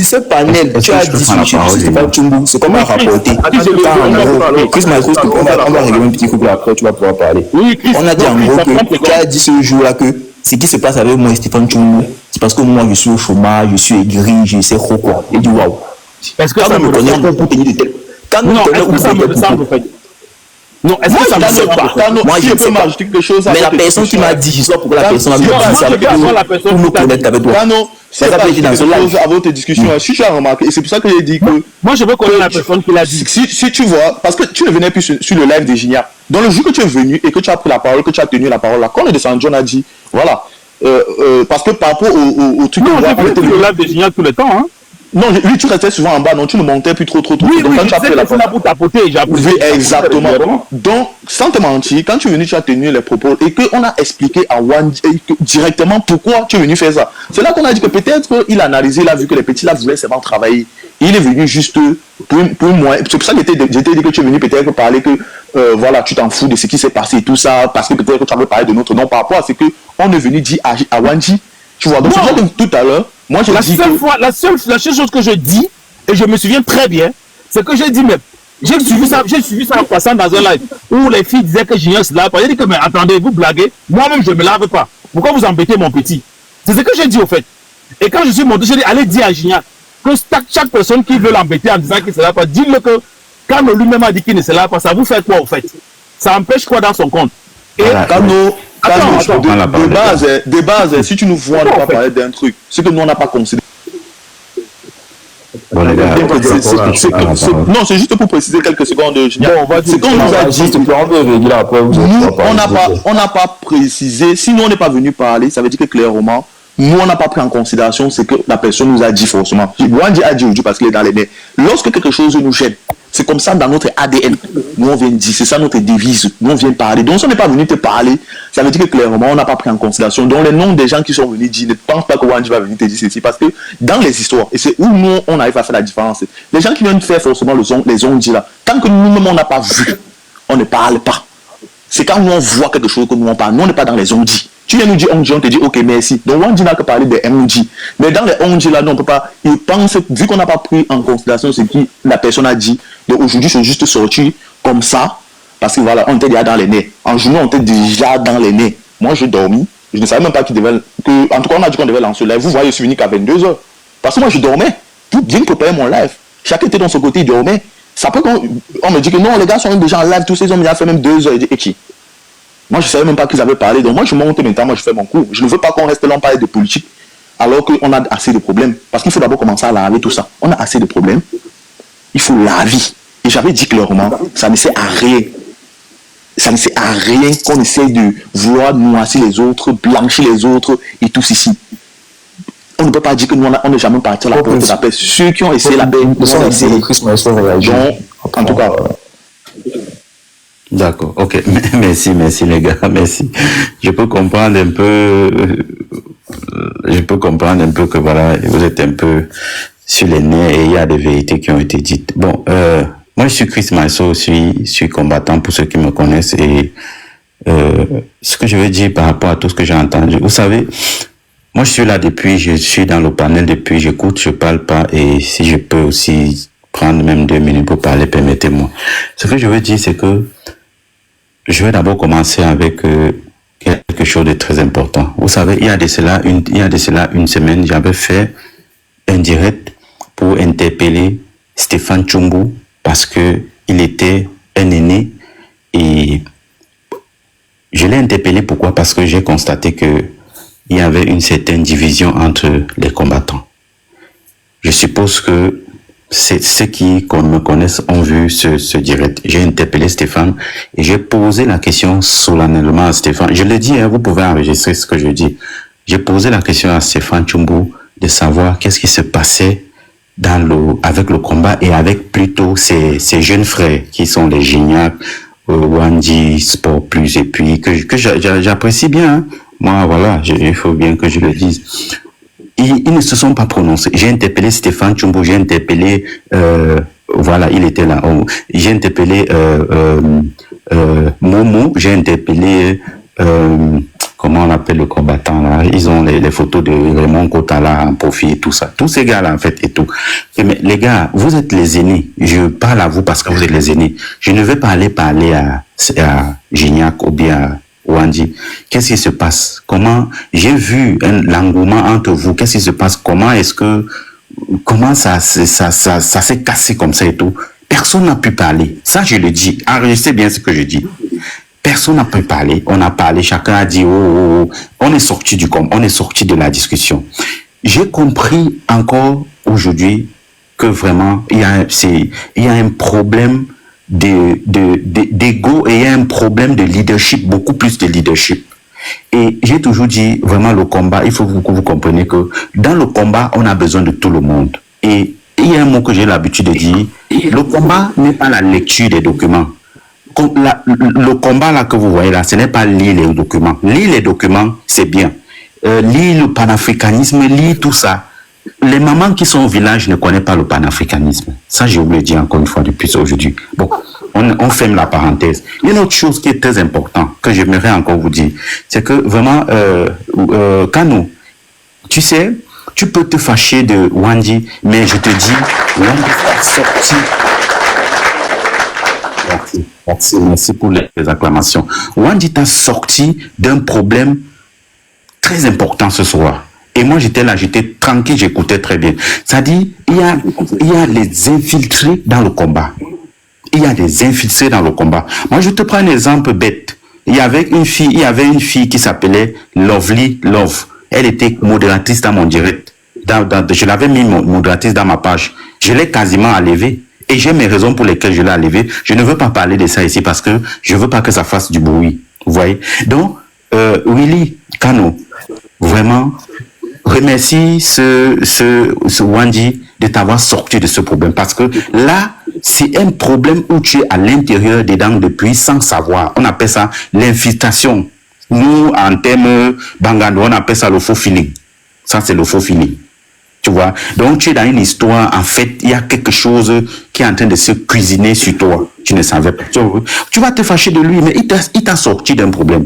ce panel, tu as dit sur Stéphane Tchumbo, c'est comment rapporter. Chris Maestro, on va régler un petit couple après, tu vas pouvoir parler. On a dit en gros que tu as dit ce jour-là que ce qui se passe avec moi et Stéphane Tchumbo, c'est parce que moi, je suis au chômage, je suis aigri, je sais trop quoi. Et du waouh. Est-ce que ça me connaît pour tenir de tels. Non, est-ce que ça me ressemble, en fait? Non, est-ce que ça me ressemble pas? Moi, je peux m'ajouter quelque chose. Mais la personne qui m'a dit, je sais pas pourquoi la personne a dit ça pour nous connaître avec toi. Kano, c'est pas quelque chose à votre discussion. Si tu as remarqué, et c'est pour ça que j'ai dit que. Moi, je veux connaître la personne qui l'a dit. Si tu vois, parce que tu ne venais plus sur le live des Gignac. Dans le jour que tu es venu et que tu as pris la parole, que tu as tenu la parole là, quand on est descendu, on a dit, voilà. Parce que par rapport au truc. Non, j'ai fait le live des Gignac tout le temps, hein. Non, lui, tu restais souvent en bas, non, tu ne montais plus trop. Oui, donc, oui, quand tu as fait la là pour tapoter, j'ai appris. Oui, exactement. Donc, sans te mentir, quand tu es venu, tu as tenu les propos et qu'on a expliqué à Wandi directement pourquoi tu es venu faire ça. C'est là qu'on a dit que peut-être qu'il a analysé, il a vu que les petits là voulaient seulement travailler. Il est venu juste pour moi. C'est pour ça que j'étais dit que tu es venu peut-être parler que voilà, tu t'en fous de ce qui s'est passé et tout ça, parce que peut-être que tu avais parlé de notre nom par rapport à ce qu'on est venu dire à Wandi. Tu vois, donc c'est ça que tout à l'heure, moi j'ai dit la seule chose que je dis, et je me souviens très bien, c'est que j'ai dit, mais j'ai suivi ça en passant dans un live où les filles disaient que Junior se lave pas. J'ai dit que, mais attendez, vous blaguez, moi-même je ne me lave pas. Pourquoi vous embêtez mon petit? C'est ce que j'ai dit au fait. Et quand je suis monté, j'ai dit, allez dire à Junior que chaque personne qui veut l'embêter en disant qu'il ne se lave pas, dis-le que quand lui-même a dit qu'il ne se lave pas, ça vous fait quoi au fait? Ça empêche quoi dans son compte? Et de base, si tu nous vois ne pas parler d'un truc, c'est que nous on n'a pas considéré. Bon, les gars, non, c'est juste pour préciser quelques secondes. C'est qu'on nous a dit. On n'a pas précisé. Sinon, on n'est pas venu parler. Ça veut dire que clairement, nous, on n'a pas pris en considération ce que la personne nous a dit forcément. Wandi a dit aujourd'hui parce qu'il est dans les nez. Lorsque quelque chose nous gêne, c'est comme ça dans notre ADN. Nous, on vient dire, c'est ça notre devise. Nous, on vient parler. Donc, si on n'est pas venu te parler, ça veut dire que clairement, on n'a pas pris en considération. Donc, les noms des gens qui sont venus dire, ne pense pas que Wandi va venir te dire ceci. Parce que dans les histoires, et c'est où nous, on arrive à faire la différence. Les gens qui viennent faire forcément les ondits là, tant que nous-mêmes, on n'a pas vu, on ne parle pas. C'est quand nous, on voit quelque chose que nous, on parle. Nous, on n'est pas dans les ondits. Tu viens nous dire ondits, on te dit ok, merci. Donc, Wandi n'a que parler des ondits. Mais dans les ondits là, non, on ne peut pas. Ils pensent, vu qu'on n'a pas pris en considération ce que la personne a dit, donc aujourd'hui, c'est juste sorti comme ça, parce que voilà, on était déjà dans les nez. En journée, on était déjà dans les nez. Moi, je dormis. Je ne savais même pas qu'il devait. En tout cas, on a dit qu'on devait lancer le live. Vous voyez, je suis venu qu'à 22h. Parce que moi, je dormais. Pour bien préparer mon live. Chacun était dans son côté, il dormait. Ça peut qu'on me dit que non, les gars sont déjà en live, tous ces hommes, ils ont fait même 2 heures. Et qui? Moi, je ne savais même pas qu'ils avaient parlé. Donc, moi, je monte maintenant, moi, je fais mon cours. Je ne veux pas qu'on reste là, on parle de politique, alors qu'on a assez de problèmes. Parce qu'il faut d'abord commencer à laver tout ça. On a assez de problèmes. Il faut laver. Et j'avais dit clairement, ça ne sert à rien. Ça ne sert à rien qu'on essaye de vouloir noircir les autres, blanchir les autres et tout ceci. On ne peut pas dire que nous, on n'est jamais parti à la porte de la paix. Ceux qui ont essayé la paix, nous ont essayé. Donc, en tout cas... D'accord, ok. Merci les gars, merci. Je peux comprendre un peu que voilà, vous êtes un peu sur les nerfs et il y a des vérités qui ont été dites. Bon, moi je suis Chris Maïso, je suis combattant pour ceux qui me connaissent et ce que je veux dire par rapport à tout ce que j'ai entendu. Vous savez, moi je suis là depuis, je suis dans le panel depuis, j'écoute, je parle pas et si je peux aussi prendre même 2 minutes pour parler, permettez-moi. Ce que je veux dire, c'est que je vais d'abord commencer avec quelque chose de très important. Vous savez, il y a de cela une semaine, j'avais fait un direct pour interpeller Stéphane Tchoumbu parce que il était un aîné et je l'ai interpellé pourquoi? Parce que j'ai constaté que il y avait une certaine division entre les combattants. Je suppose que ceux qui me connaissent ont vu ce direct. J'ai interpellé Stéphane et j'ai posé la question solennellement à Stéphane. Je l'ai dit, hein, vous pouvez enregistrer ce que je dis. J'ai posé la question à Stéphane Tchoumbu de savoir qu'est-ce qui se passait avec le combat et avec plutôt ces jeunes frères qui sont les Gignac, Wandi, Sport Plus et puis que j'apprécie bien. Hein. Moi, voilà, il faut bien que je le dise. Ils ne se sont pas prononcés. J'ai interpellé Stéphane Tchoumbu, j'ai interpellé, voilà, il était là. J'ai interpellé Momo, j'ai interpellé, comment on appelle le combattant là. Ils ont les photos de Raymond Kotala en profil et tout ça. Tous ces gars là en fait et tout. Mais les gars, vous êtes les aînés. Je parle à vous parce que vous êtes les aînés. Je ne vais pas aller parler à Gignac ou bien à Wandi, qu'est-ce qui se passe? Comment j'ai vu l'engouement entre vous? Qu'est-ce qui se passe? Comment ça s'est cassé comme ça et tout? Personne n'a pu parler. Ça, je le dis. Enregistrez bien ce que je dis. Personne n'a pu parler. On a parlé. Chacun a dit oh. On est sorti on est sorti de la discussion. J'ai compris encore aujourd'hui que vraiment il y a un problème d'ego et il y a un problème de leadership, beaucoup plus de leadership. Et j'ai toujours dit, vraiment le combat, il faut que vous compreniez que dans le combat, on a besoin de tout le monde. Et il y a un mot que j'ai l'habitude de dire, le combat n'est pas la lecture des documents. Le combat là que vous voyez là, ce n'est pas lire les documents. Lire les documents, c'est bien. Lire le panafricanisme, lire tout ça. Les mamans qui sont au village ne connaissent pas le panafricanisme. Ça, j'ai oublié de dire encore une fois depuis aujourd'hui. Bon, on ferme la parenthèse. Il y a une autre chose qui est très importante que j'aimerais encore vous dire. C'est que vraiment, Kano, tu sais, tu peux te fâcher de Wandi, mais je te dis, Wandi t'a sorti. Merci pour les acclamations. Wandi t'a sorti d'un problème très important ce soir. Et moi, j'étais là, j'étais tranquille, j'écoutais très bien. C'est-à-dire, il y a les infiltrés dans le combat. Il y a des infiltrés dans le combat. Moi, je te prends un exemple bête. Il y avait une fille qui s'appelait Lovely Love. Elle était modératrice dans mon direct. Je l'avais mis modératrice dans ma page. Je l'ai quasiment enlevée. Et j'ai mes raisons pour lesquelles je l'ai enlevée. Je ne veux pas parler de ça ici parce que je veux pas que ça fasse du bruit. Vous voyez? Donc, Willy Kano, vraiment, remercie ce Wandji de t'avoir sorti de ce problème. Parce que là, c'est un problème où tu es à l'intérieur dedans depuis sans savoir. On appelle ça l'infiltration. Nous, en termes bangando, on appelle ça le faux feeling. Ça, c'est le faux feeling. Tu vois? Donc, tu es dans une histoire, en fait, il y a quelque chose qui est en train de se cuisiner sur toi. Tu ne savais pas. Tu vas te fâcher de lui, mais il t'a sorti d'un problème.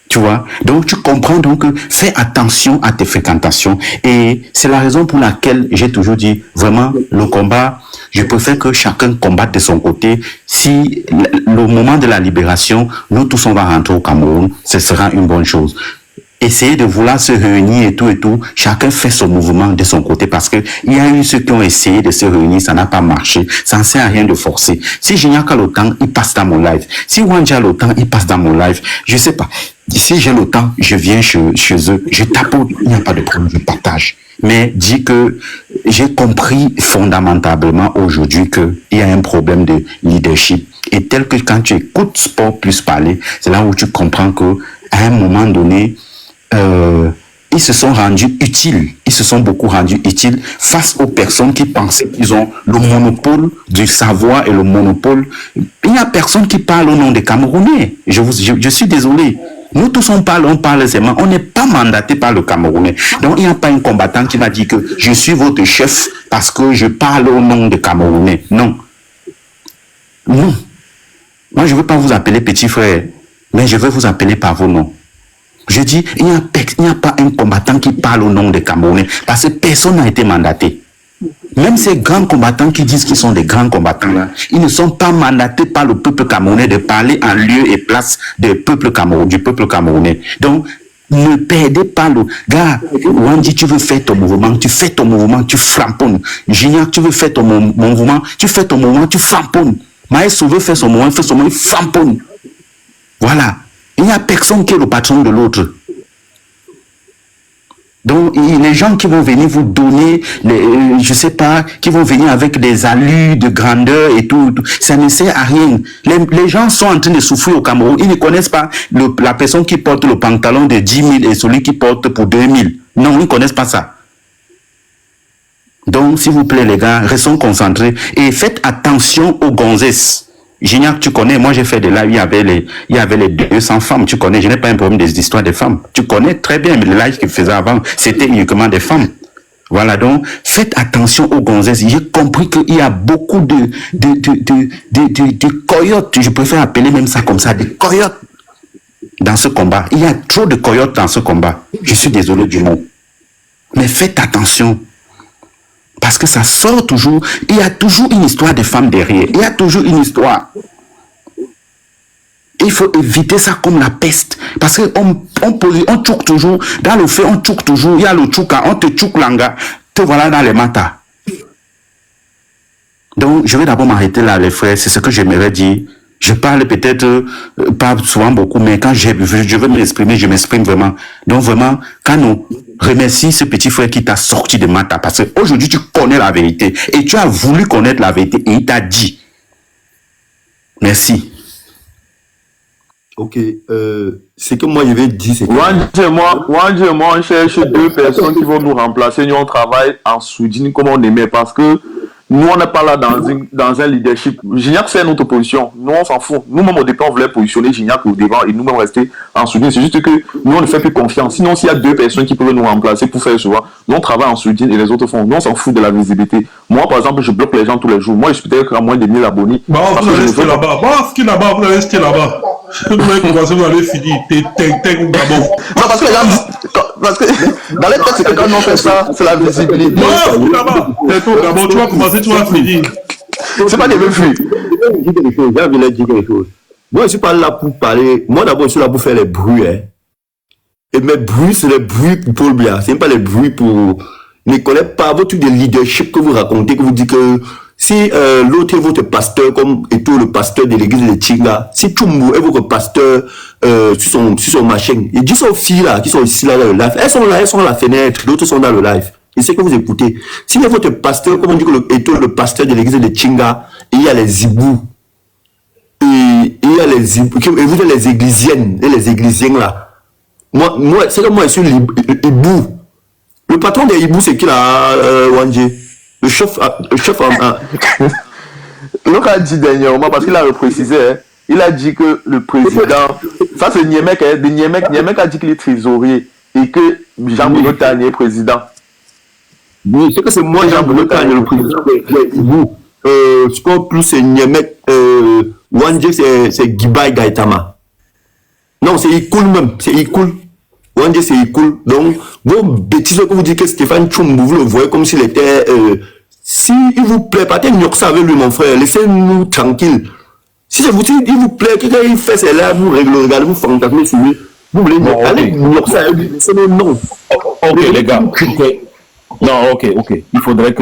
Tu vois? Donc, tu comprends, donc, fais attention à tes fréquentations. Et c'est la raison pour laquelle j'ai toujours dit, vraiment, le combat, je préfère que chacun combatte de son côté. Si le moment de la libération, nous tous on va rentrer au Cameroun, ce sera une bonne chose. Essayez de vouloir se réunir et tout, chacun fait son mouvement de son côté parce que il y a eu ceux qui ont essayé de se réunir, ça n'a pas marché, ça ne sert à rien de forcer. Si Gignac a le temps, il passe dans mon live. Si Wandji a le temps, il passe dans mon live. Je sais pas. Si j'ai le temps, je viens chez eux, je tapote, il n'y a pas de problème, je partage. Mais dis que j'ai compris fondamentalement aujourd'hui qu'il y a un problème de leadership. Et tel que quand tu écoutes Sport Plus parler, c'est là où tu comprends que à un moment donné, ils se sont rendus utiles, ils se sont beaucoup rendus utiles face aux personnes qui pensaient qu'ils ont le monopole du savoir et le monopole. Il n'y a personne qui parle au nom des Camerounais. Je suis désolé. Nous tous on parle seulement. On n'est pas mandaté par le Camerounais. Donc il n'y a pas un combattant qui va dire que je suis votre chef parce que je parle au nom des Camerounais. Non. Non. Moi je ne veux pas vous appeler petit frère, mais je veux vous appeler par vos noms. Je dis, il n'y a pas un combattant qui parle au nom des Camerounais parce que personne n'a été mandaté. Même ces grands combattants qui disent qu'ils sont des grands combattants, là, ils ne sont pas mandatés par le peuple camerounais de parler en lieu et place du peuple camerounais. Donc, ne perdez pas le gars. Wandji, tu veux faire ton mouvement, tu fais ton mouvement, tu flamponnes. Gignac, tu veux faire ton mouvement, tu fais ton mouvement, tu flamponnes. Maësso veut faire son mouvement, il flamponne. Voilà. Il n'y a personne qui est le patron de l'autre. Donc, les gens qui vont venir vous donner, je sais pas, qui vont venir avec des allures de grandeur et tout, ça ne sert à rien. Les gens sont en train de souffrir au Cameroun. Ils ne connaissent pas la personne qui porte le pantalon de 10 000 et celui qui porte pour 2 000. Non, ils ne connaissent pas ça. Donc, s'il vous plaît, les gars, restons concentrés et faites attention aux gonzesses. Gignac, tu connais, moi j'ai fait de là, il y avait les 200 femmes, tu connais, je n'ai pas un problème des histoires des femmes. Tu connais très bien, mais le live qu'il faisait avant, c'était uniquement des femmes. Voilà, donc, faites attention aux gonzesses. J'ai compris qu'il y a beaucoup de coyotes, je préfère appeler même ça comme ça, des coyotes dans ce combat. Il y a trop de coyotes dans ce combat. Je suis désolé du mot. Mais faites attention. Parce que ça sort toujours, il y a toujours une histoire de femmes derrière. Il y a toujours une histoire. Il faut éviter ça comme la peste. Parce qu'on tchouk toujours. Dans le fait, on tchouk toujours. Il y a le tchouka, on te tchouk langa. Te voilà dans les matas. Donc, je vais d'abord m'arrêter là, les frères. C'est ce que j'aimerais dire. Je parle peut-être pas souvent beaucoup, mais quand je veux m'exprimer, je m'exprime vraiment. Donc vraiment, quand nous remercions ce petit frère qui t'a sorti de Mata, parce qu'aujourd'hui tu connais la vérité, et tu as voulu connaître la vérité, et il t'a dit. Merci. Ok, ce que moi je vais dire, c'est que... Wandji et moi, on cherche deux personnes qui vont nous remplacer. Nous, on travaille en soudine comme on aimait, parce que nous, on n'est pas là dans un leadership. Gignac, c'est notre position. Nous, on s'en fout. Nous-mêmes, au départ, on voulait positionner Gignac au devant et nous-mêmes rester en soudine. C'est juste que nous, on ne fait plus confiance. Sinon, s'il y a deux personnes qui peuvent nous remplacer pour faire souvent, nous, on travaille en soudine et les autres font. Nous, on s'en fout de la visibilité. Moi, par exemple, je bloque les gens tous les jours. Moi, je suis peut-être à moins de 1000 abonnés. Bah, vous allez rester là-bas. Vous allez rester là-bas. Vous allez finir. Non, parce que parce que dans les textes, c'est que quand on fait ça, c'est la visibilité. Non, là-bas. D'abord, tu vas commencer, tu vas finir. C'est pas des mêmes flux. J'ai envie de dire quelque chose. Moi, je suis pas là pour parler. Moi, d'abord, je suis là pour faire les bruits. Hein. Et mes bruits, c'est les bruits pour Paul Biya. Ce n'est pas les bruits pour... Ne connais pas votre truc de leadership que vous racontez, que vous dites que si l'autre est votre pasteur, comme et tout le pasteur de l'église de Tchinga, si Tchumbu est votre pasteur sur son machin, il dit aux filles là, qui sont ici là dans le live, elles sont à la fenêtre, d'autres sont dans le live. Et c'est que vous écoutez. Si votre pasteur, comme on dit que le pasteur de l'église de Tchinga, il y a les zibous, et il y a les zibous, et vous êtes les églisiennes, et les églisiens là. Moi, c'est que moi, je suis hibou. Le patron des hiboux, c'est qui là, Wandje? Le chef L'autre a dit dernièrement, parce qu'il a reprécisé, hein, il a dit que le président, ça c'est Niemek, hein, Niemek a dit qu'il est trésorier et que Jean-Bruno Tani est président. Oui, c'est que c'est moi, Jean-Bruno Tani, le président des hiboux. Sport Plus, c'est Niemek, Wandje, c'est Gibai Gaitama. Non, c'est Ikoul même, c'est Ikoul. Wandje, c'est Ikoul. Donc, vos bêtises que vous dites que Stéphane Tchoumbu, vous le voyez comme s'il était... si il vous plaît, partez ça avec lui, mon frère. Laissez-nous tranquille. Si je vous dis, il vous plaît, quelqu'un il fait ses là, vous regardez, vous fantasmez sur lui. Vous voulez Bon, aller ça avec lui, laissez-nous non. Ok, les gars. Ok. Non, ok. Il faudrait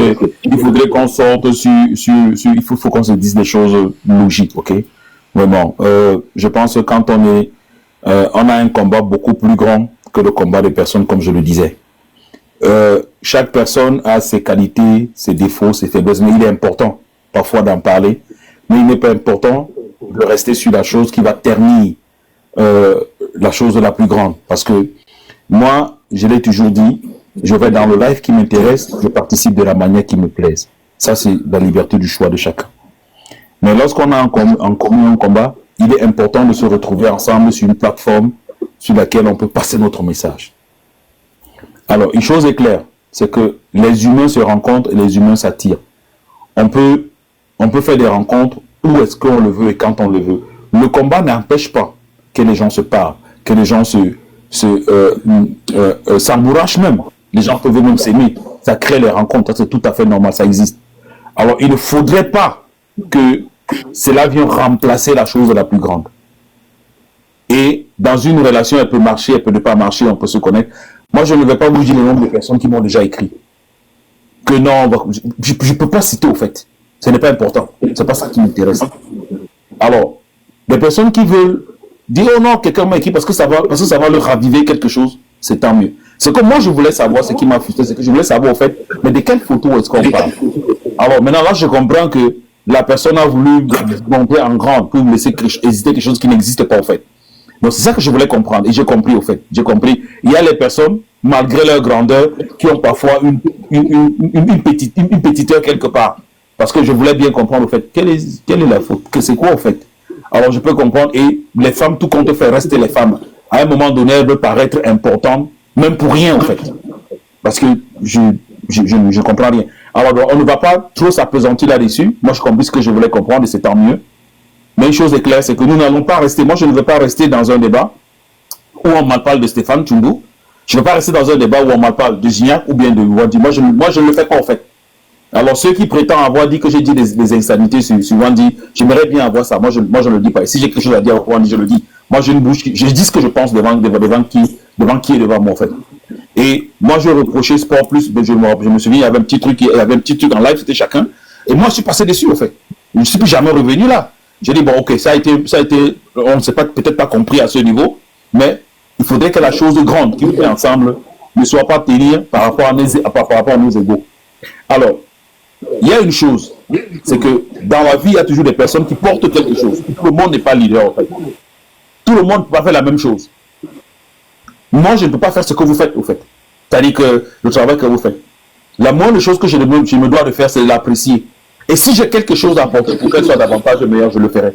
qu'on sorte sur il faut qu'on se dise des choses logiques, ok? Vraiment. Je pense que quand on a un combat beaucoup plus grand que le combat des personnes, comme je le disais. Chaque personne a ses qualités, ses défauts, ses faiblesses, mais il est important parfois d'en parler, mais il n'est pas important de rester sur la chose qui va ternir la chose la plus grande. Parce que moi, je l'ai toujours dit, je vais dans le live qui m'intéresse, je participe de la manière qui me plaise. Ça, c'est la liberté du choix de chacun. Mais lorsqu'on a en commun un combat, il est important de se retrouver ensemble sur une plateforme sur laquelle on peut passer notre message. Alors, une chose est claire, c'est que les humains se rencontrent et les humains s'attirent. On peut faire des rencontres où est-ce qu'on le veut et quand on le veut. Le combat n'empêche pas que les gens se parlent, que les gens s'embourrachent même. Les gens peuvent même s'aimer. Ça crée les rencontres, c'est tout à fait normal, ça existe. Alors, il ne faudrait pas que cela vienne remplacer la chose la plus grande. Et dans une relation, elle peut marcher, elle peut ne pas marcher, on peut se connaître. Moi, je ne vais pas vous dire le nombre de personnes qui m'ont déjà écrit. Que non, je ne peux pas citer au fait. Ce n'est pas important. C'est pas ça qui m'intéresse. Alors, des personnes qui veulent dire oh non, quelqu'un m'a écrit parce que ça va leur raviver quelque chose, c'est tant mieux. Ce que moi je voulais savoir, ce qui m'a frustré, c'est que je voulais savoir au fait, mais de quelle photo est-ce qu'on parle? Alors maintenant là, je comprends que la personne a voulu monter en grand pour me laisser hésiter quelque chose qui n'existe pas au fait. Donc c'est ça que je voulais comprendre et j'ai compris au fait. J'ai compris. Il y a les personnes, malgré leur grandeur, qui ont parfois une petiteur quelque part. Parce que je voulais bien comprendre au fait, quelle est la faute? Que c'est quoi au fait? Alors je peux comprendre et les femmes, tout compte fait, rester les femmes. À un moment donné, elles veulent paraître importantes, même pour rien en fait. Parce que je comprends rien. Alors on ne va pas trop s'appesantir là-dessus. Moi je comprends ce que je voulais comprendre et c'est tant mieux. Mais une chose est claire, c'est que nous n'allons pas rester, moi je ne veux pas rester dans un débat où on me parle de Stéphane Tchoumbu. Je ne veux pas rester dans un débat où on me parle de Gignac ou bien de Wandi. Moi je ne le fais pas en fait. Alors ceux qui prétendent avoir dit que j'ai dit des insanités sur Wandi, j'aimerais bien avoir ça. Moi je ne le dis pas. Et si j'ai quelque chose à dire à Wandi, je le dis. Moi j'ai une bouche, je dis ce que je pense devant qui est devant moi en fait. Et moi je reprochais Sport Plus, je me souviens, il y avait un petit truc en live, c'était chacun. Et moi je suis passé dessus en fait. Je ne suis plus jamais revenu là. J'ai dit bon ok, ça a été, on ne s'est peut-être pas compris à ce niveau, mais il faudrait que la chose grande qui nous fait ensemble ne soit pas tenir par rapport à nos égaux. Alors, il y a une chose, c'est que dans la vie, il y a toujours des personnes qui portent quelque chose. Tout le monde n'est pas leader en fait. Tout le monde ne peut pas faire la même chose. Moi, je ne peux pas faire ce que vous faites au fait. C'est-à-dire que le travail que vous faites. La moindre chose que je me dois de faire, c'est l'apprécier. Et si j'ai quelque chose à apporter pour qu'elle soit davantage meilleure, je le ferai.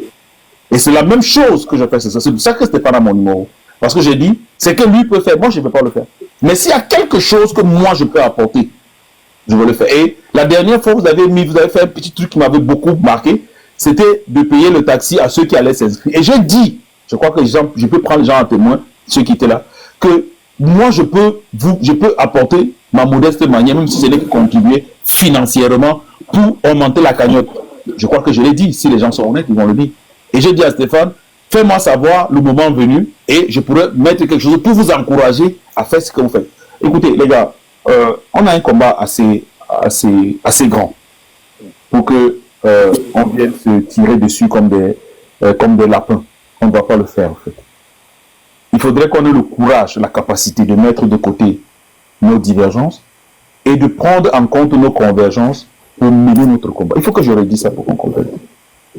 Et c'est la même chose que je fais. C'est pour ça que c'était pas dans mon numéro. Parce que j'ai dit, c'est que lui peut faire, moi je ne peux pas le faire. Mais s'il y a quelque chose que moi je peux apporter, je vais le faire. Et la dernière fois, vous avez fait un petit truc qui m'avait beaucoup marqué, c'était de payer le taxi à ceux qui allaient s'inscrire. Et j'ai dit, je crois que je peux prendre les gens en témoin, ceux qui étaient là, que moi je peux apporter ma modeste manière, même si ce n'est que contribuer financièrement pour augmenter la cagnotte. Je crois que je l'ai dit, si les gens sont honnêtes, ils vont le dire. Et j'ai dit à Stéphane, fais-moi savoir le moment venu et je pourrais mettre quelque chose pour vous encourager à faire ce que vous faites. Écoutez, les gars, on a un combat assez grand pour que on vienne se tirer dessus comme des lapins. On ne va pas le faire en fait. Il faudrait qu'on ait le courage, la capacité de mettre de côté nos divergences et de prendre en compte nos convergences pour mener notre combat. Il faut que je redise ça pour qu'on comprenne.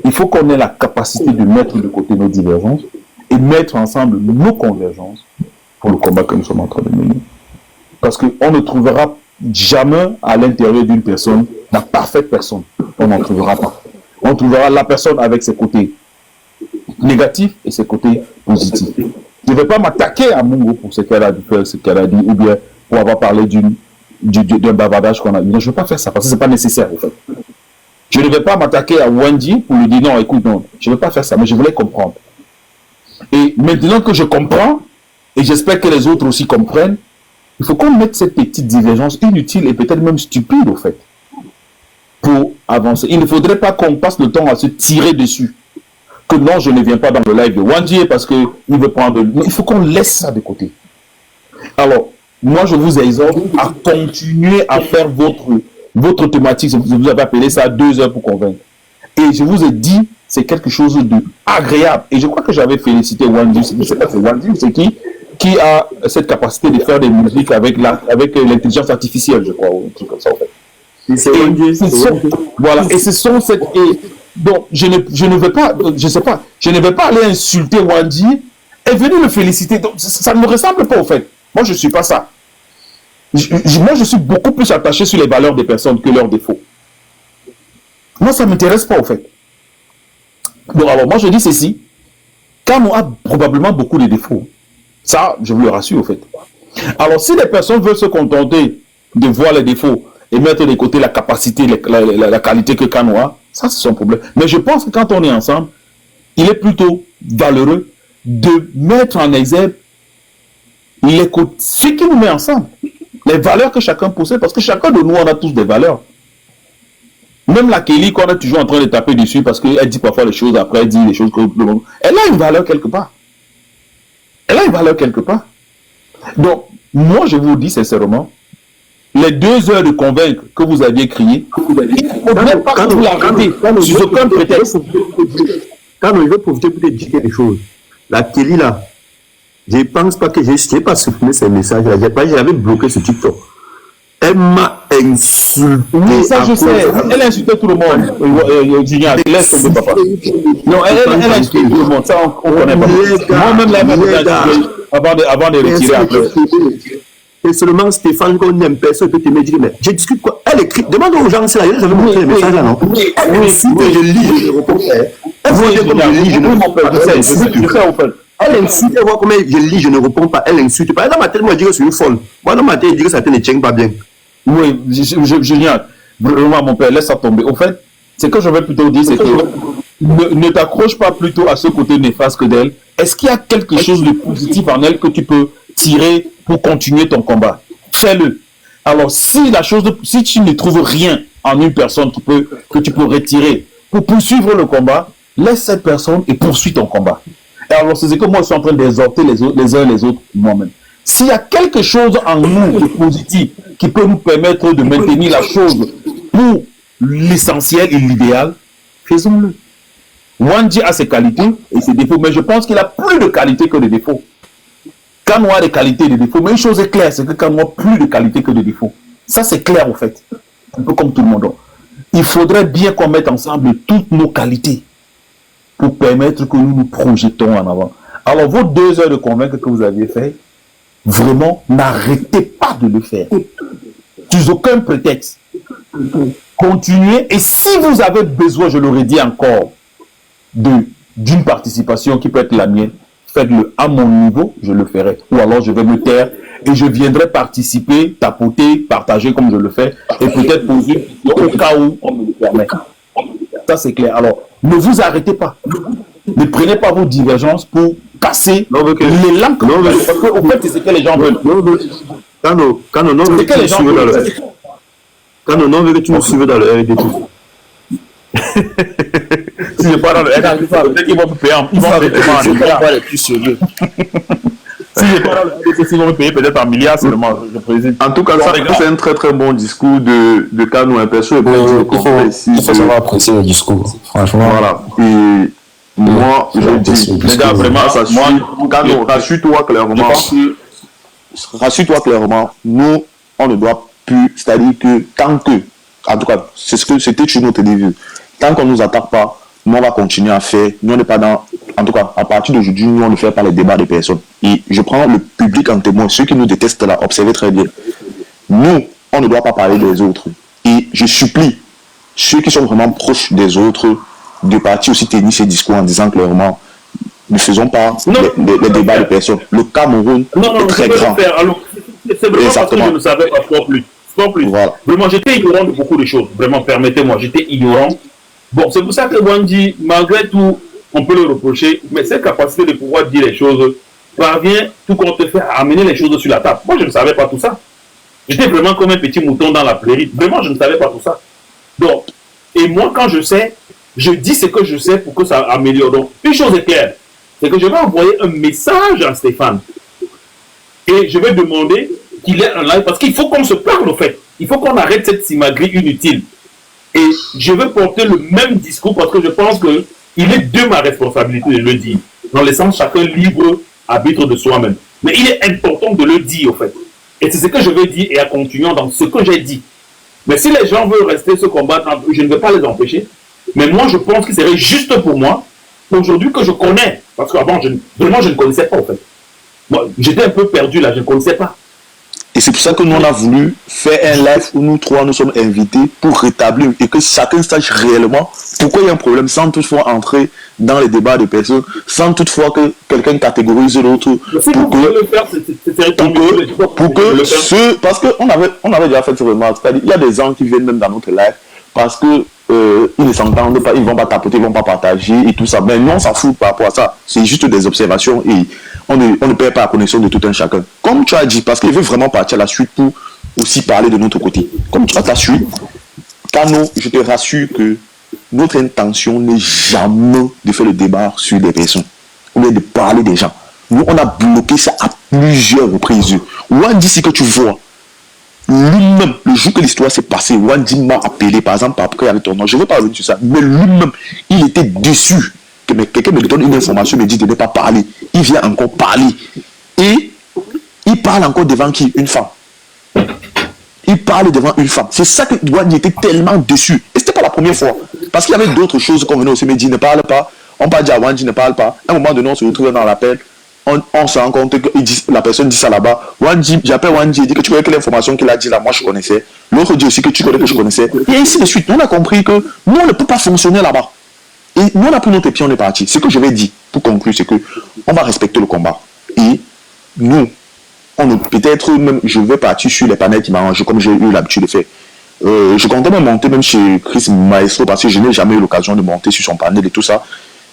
Il faut qu'on ait la capacité de mettre de côté nos divergences et mettre ensemble nos convergences pour le combat que nous sommes en train de mener. Parce qu'on ne trouvera jamais à l'intérieur d'une personne la parfaite personne. On n'en trouvera pas. On trouvera la personne avec ses côtés négatifs et ses côtés positifs. Je ne vais pas m'attaquer à Mungo pour ce qu'elle a dit, ou bien pour avoir parlé d'un bavardage qu'on a eu. Non, je ne vais pas faire ça parce que ce n'est pas nécessaire, en fait. Je ne vais pas m'attaquer à Wendy pour lui dire non, écoute, non, je ne vais pas faire ça, mais je voulais comprendre. Et maintenant que je comprends, et j'espère que les autres aussi comprennent, il faut qu'on mette cette petite divergence inutile et peut-être même stupide, au fait, pour avancer. Il ne faudrait pas qu'on passe le temps à se tirer dessus. Que non, je ne viens pas dans le live de Wendy parce qu'il veut prendre... Non, il faut qu'on laisse ça de côté. Alors, moi, je vous exhorte à continuer à faire votre thématique. Vous avez appelé ça 2 heures pour convaincre. Et je vous ai dit, c'est quelque chose d'agréable. Et je crois que j'avais félicité Wendy. Je ne sais pas si c'est Wendy ou c'est qui a cette capacité de faire des musiques avec l'intelligence artificielle, je crois, ou un truc comme ça, en fait. Voilà, et ce sont cette... Donc, je ne vais pas, je sais pas, je ne vais pas aller insulter Wendy et venir le féliciter. Donc, ça ne me ressemble pas, au fait. Moi, je ne suis pas ça. Moi, je suis beaucoup plus attaché sur les valeurs des personnes que leurs défauts. Moi, ça ne m'intéresse pas, au fait. Donc, alors, moi, je dis ceci. Kano a probablement beaucoup de défauts. Ça, je vous le rassure, au fait. Alors, si les personnes veulent se contenter de voir les défauts et mettre de côté la capacité, la qualité que Kano a, ça, c'est son problème. Mais je pense que quand on est ensemble, il est plutôt valeureux de mettre en exergue ce qui nous met ensemble. Les valeurs que chacun possède, parce que chacun de nous, on a tous des valeurs. Même la Kelly, qu'on est toujours en train de taper dessus, parce qu'elle dit parfois les choses, après elle dit les choses que... Elle a une valeur quelque part. Elle a une valeur quelque part. Donc, moi, je vous dis sincèrement, les 2 heures de convaincre que vous aviez crié, il ne faudrait pas que vous l'arrêtez sur aucun prétexte. Quand on veut profiter pour te dire quelque chose, la Kelly là, je ne pense pas que je n'ai pas supprimé ces messages-là, j'avais bloqué ce TikTok. Elle m'a insulté. Oui, ça je sais. Elle a insulté tout le monde. Génial. Laisse tomber, papa. Non, elle a insulté tout le monde. Ça, on ne connaît pas. Moi-même, avant de retirer après. C'est seulement Stéphane qu'on aime, personne peut te me dire, mais je discute quoi? Elle écrit, demande aux gens, c'est là, j'avais montré les messages là, non? Elle insulte, je lis, je ne réponds pas. Elle voit comme je lis, je ne réponds pas. Elle insulte, elle voit comment je lis, je ne réponds pas. Elle insulte. Par exemple, dans ma tête, moi, je dis que c'est une folle. Moi, dans ma tête, je dis que ça ne tient pas bien. Oui, génial. Vraiment, mon père, laisse ça tomber. Au fait, ce que je vais plutôt dire, c'est que ne t'accroche pas plutôt à ce côté néfaste que d'elle. Est-ce qu'il y a quelque chose de positif en elle que tu peux tirer pour continuer ton combat? Fais-le. Alors, si tu ne trouves rien en une personne que tu peux retirer pour poursuivre le combat, laisse cette personne et poursuis ton combat. Et alors, c'est ce que moi, je suis en train d'exhorter les uns et les autres moi-même. S'il y a quelque chose en nous de positif qui peut nous permettre de maintenir la chose pour l'essentiel et l'idéal, faisons-le. Wendy a ses qualités et ses défauts, mais je pense qu'il a plus de qualités que de défauts. Kano a des qualités et des défauts, mais une chose est claire, c'est que Kano a plus de qualités que de défauts. Ça, c'est clair, en fait. Un peu comme tout le monde. Il faudrait bien qu'on mette ensemble toutes nos qualités pour permettre que nous nous projetons en avant. Alors, vos 2 heures de convaincre que vous aviez fait, vraiment, n'arrêtez pas de le faire. Sous aucun prétexte. Continuez, et si vous avez besoin, je l'aurais dit encore, d'une participation qui peut être la mienne, faites-le à mon niveau, je le ferai. Ou alors je vais me taire et je viendrai participer, tapoter, partager comme je le fais et peut-être poser au cas où on me le permet. Ça c'est clair. Alors, ne vous arrêtez pas. Ne prenez pas vos divergences pour casser les lampes. Parce qu'au fait, c'est ce que les gens veulent. Quand on veut que les gens veulent. Quand on veut que tu nous suives dans le RDT. Si je parle dans le RDT, ils vont me payer. Ils vont me payer plus sérieux. Si je parle dans le RDT, ils vont me payer peut-être en milliards seulement. En tout cas, c'est un très très bon discours de Kano. Il faut savoir apprécier le discours. Franchement. Voilà. Et moi, je dis, les gars, vraiment, ça suit. Kano, rassure-toi clairement. Rassure-toi clairement. Nous, on ne doit plus. C'est-à-dire que tant que, en tout cas, c'est ce que c'était chez nous au télévision. Tant qu'on ne nous attaque pas, nous on va continuer à faire. Nous on n'est pas dans. En tout cas, à partir d'aujourd'hui, nous on ne fait pas les débats des personnes. Et je prends le public en témoin. Ceux qui nous détestent là, observez très bien. Nous, on ne doit pas parler des autres. Et je supplie ceux qui sont vraiment proches des autres de partir aussi tenir ces discours en disant clairement ne faisons pas les débats de personnes. Le Cameroun est très grand. C'est vraiment parce que je ne savais pas plus. Voilà. Vraiment, j'étais ignorant de beaucoup de choses. Vraiment, permettez-moi, j'étais ignorant. Bon, c'est pour ça que Wandji, malgré tout, on peut le reprocher, mais cette capacité de pouvoir dire les choses parvient tout compte fait à amener les choses sur la table. Moi, je ne savais pas tout ça. J'étais vraiment comme un petit mouton dans la prairie. Vraiment, je ne savais pas tout ça. Donc, et moi, quand je sais, je dis ce que je sais pour que ça améliore. Donc, une chose est claire, c'est que je vais envoyer un message à Stéphane. Et je vais demander qu'il ait un live, parce qu'il faut qu'on se parle, au fait. Il faut qu'on arrête cette simagrée inutile. Et je vais porter le même discours parce que je pense qu'il est de ma responsabilité de le dire. Dans le sens, chacun libre arbitre de soi-même. Mais il est important de le dire, au fait. Et c'est ce que je vais dire et à continuer dans ce que j'ai dit. Mais si les gens veulent rester se combattre, je ne vais pas les empêcher. Mais moi, je pense que ce serait juste pour moi, aujourd'hui que je connais. Parce qu'avant, vraiment, je ne connaissais pas, en fait. Moi, j'étais un peu perdu là, je ne connaissais pas. Et c'est pour ça que nous, on a voulu faire un live où nous trois, nous sommes invités pour rétablir et que chacun sache réellement pourquoi il y a un problème sans toutefois entrer dans les débats de personnes, sans toutefois que quelqu'un catégorise l'autre. Parce qu'on avait déjà fait ce remarque, c'est-à-dire il y a des gens qui viennent même dans notre live parce que ils ne s'entendent pas, ils ne vont pas tapoter, ils ne vont pas partager et tout ça. Mais nous, on s'en fout par rapport à ça. C'est juste des observations et on ne perd pas la connexion de tout un chacun. Comme tu as dit, parce qu'il veut vraiment partir à la suite pour aussi parler de notre côté. Comme tu as ta suite, Kano, je te rassure que notre intention n'est jamais de faire le débat sur des personnes ou bien de parler des gens. Nous, on a bloqué ça à plusieurs reprises. Wandji, c'est que tu vois, lui-même, le jour que l'histoire s'est passée, Wandji m'a appelé, par exemple, après il y avait ton nom, je ne veux pas revenir sur ça, mais lui-même, il était déçu que quelqu'un me donne une information, me dit de ne pas parler. Il vient encore parler. Et il parle encore devant qui? Une femme. Il parle devant une femme. C'est ça que Wandji était tellement déçu. Et ce n'était pas la première fois. Parce qu'il y avait d'autres choses qu'on venait aussi me dire, ne parle pas. On parle à Wandji, ne parle pas. À un moment donné, on se retrouve dans l'appel. On se rend compte que la personne dit ça là-bas. Wandji, j'appelle Wandji, il dit que tu connais que l'information qu'il a dit là, moi je connaissais. L'autre dit aussi que tu connais que je connaissais. Et ainsi de suite. On a compris que nous, on ne peut pas fonctionner là-bas. Et nous, on a pris notre pied, on est parti. Ce que je vais dire, pour conclure, c'est que on va respecter le combat. Et nous, peut-être même, je vais partir sur les panels qui m'arrangent, comme j'ai eu l'habitude de faire. Je comptais même monter même chez Chris Maestro, parce que je n'ai jamais eu l'occasion de monter sur son panel et tout ça.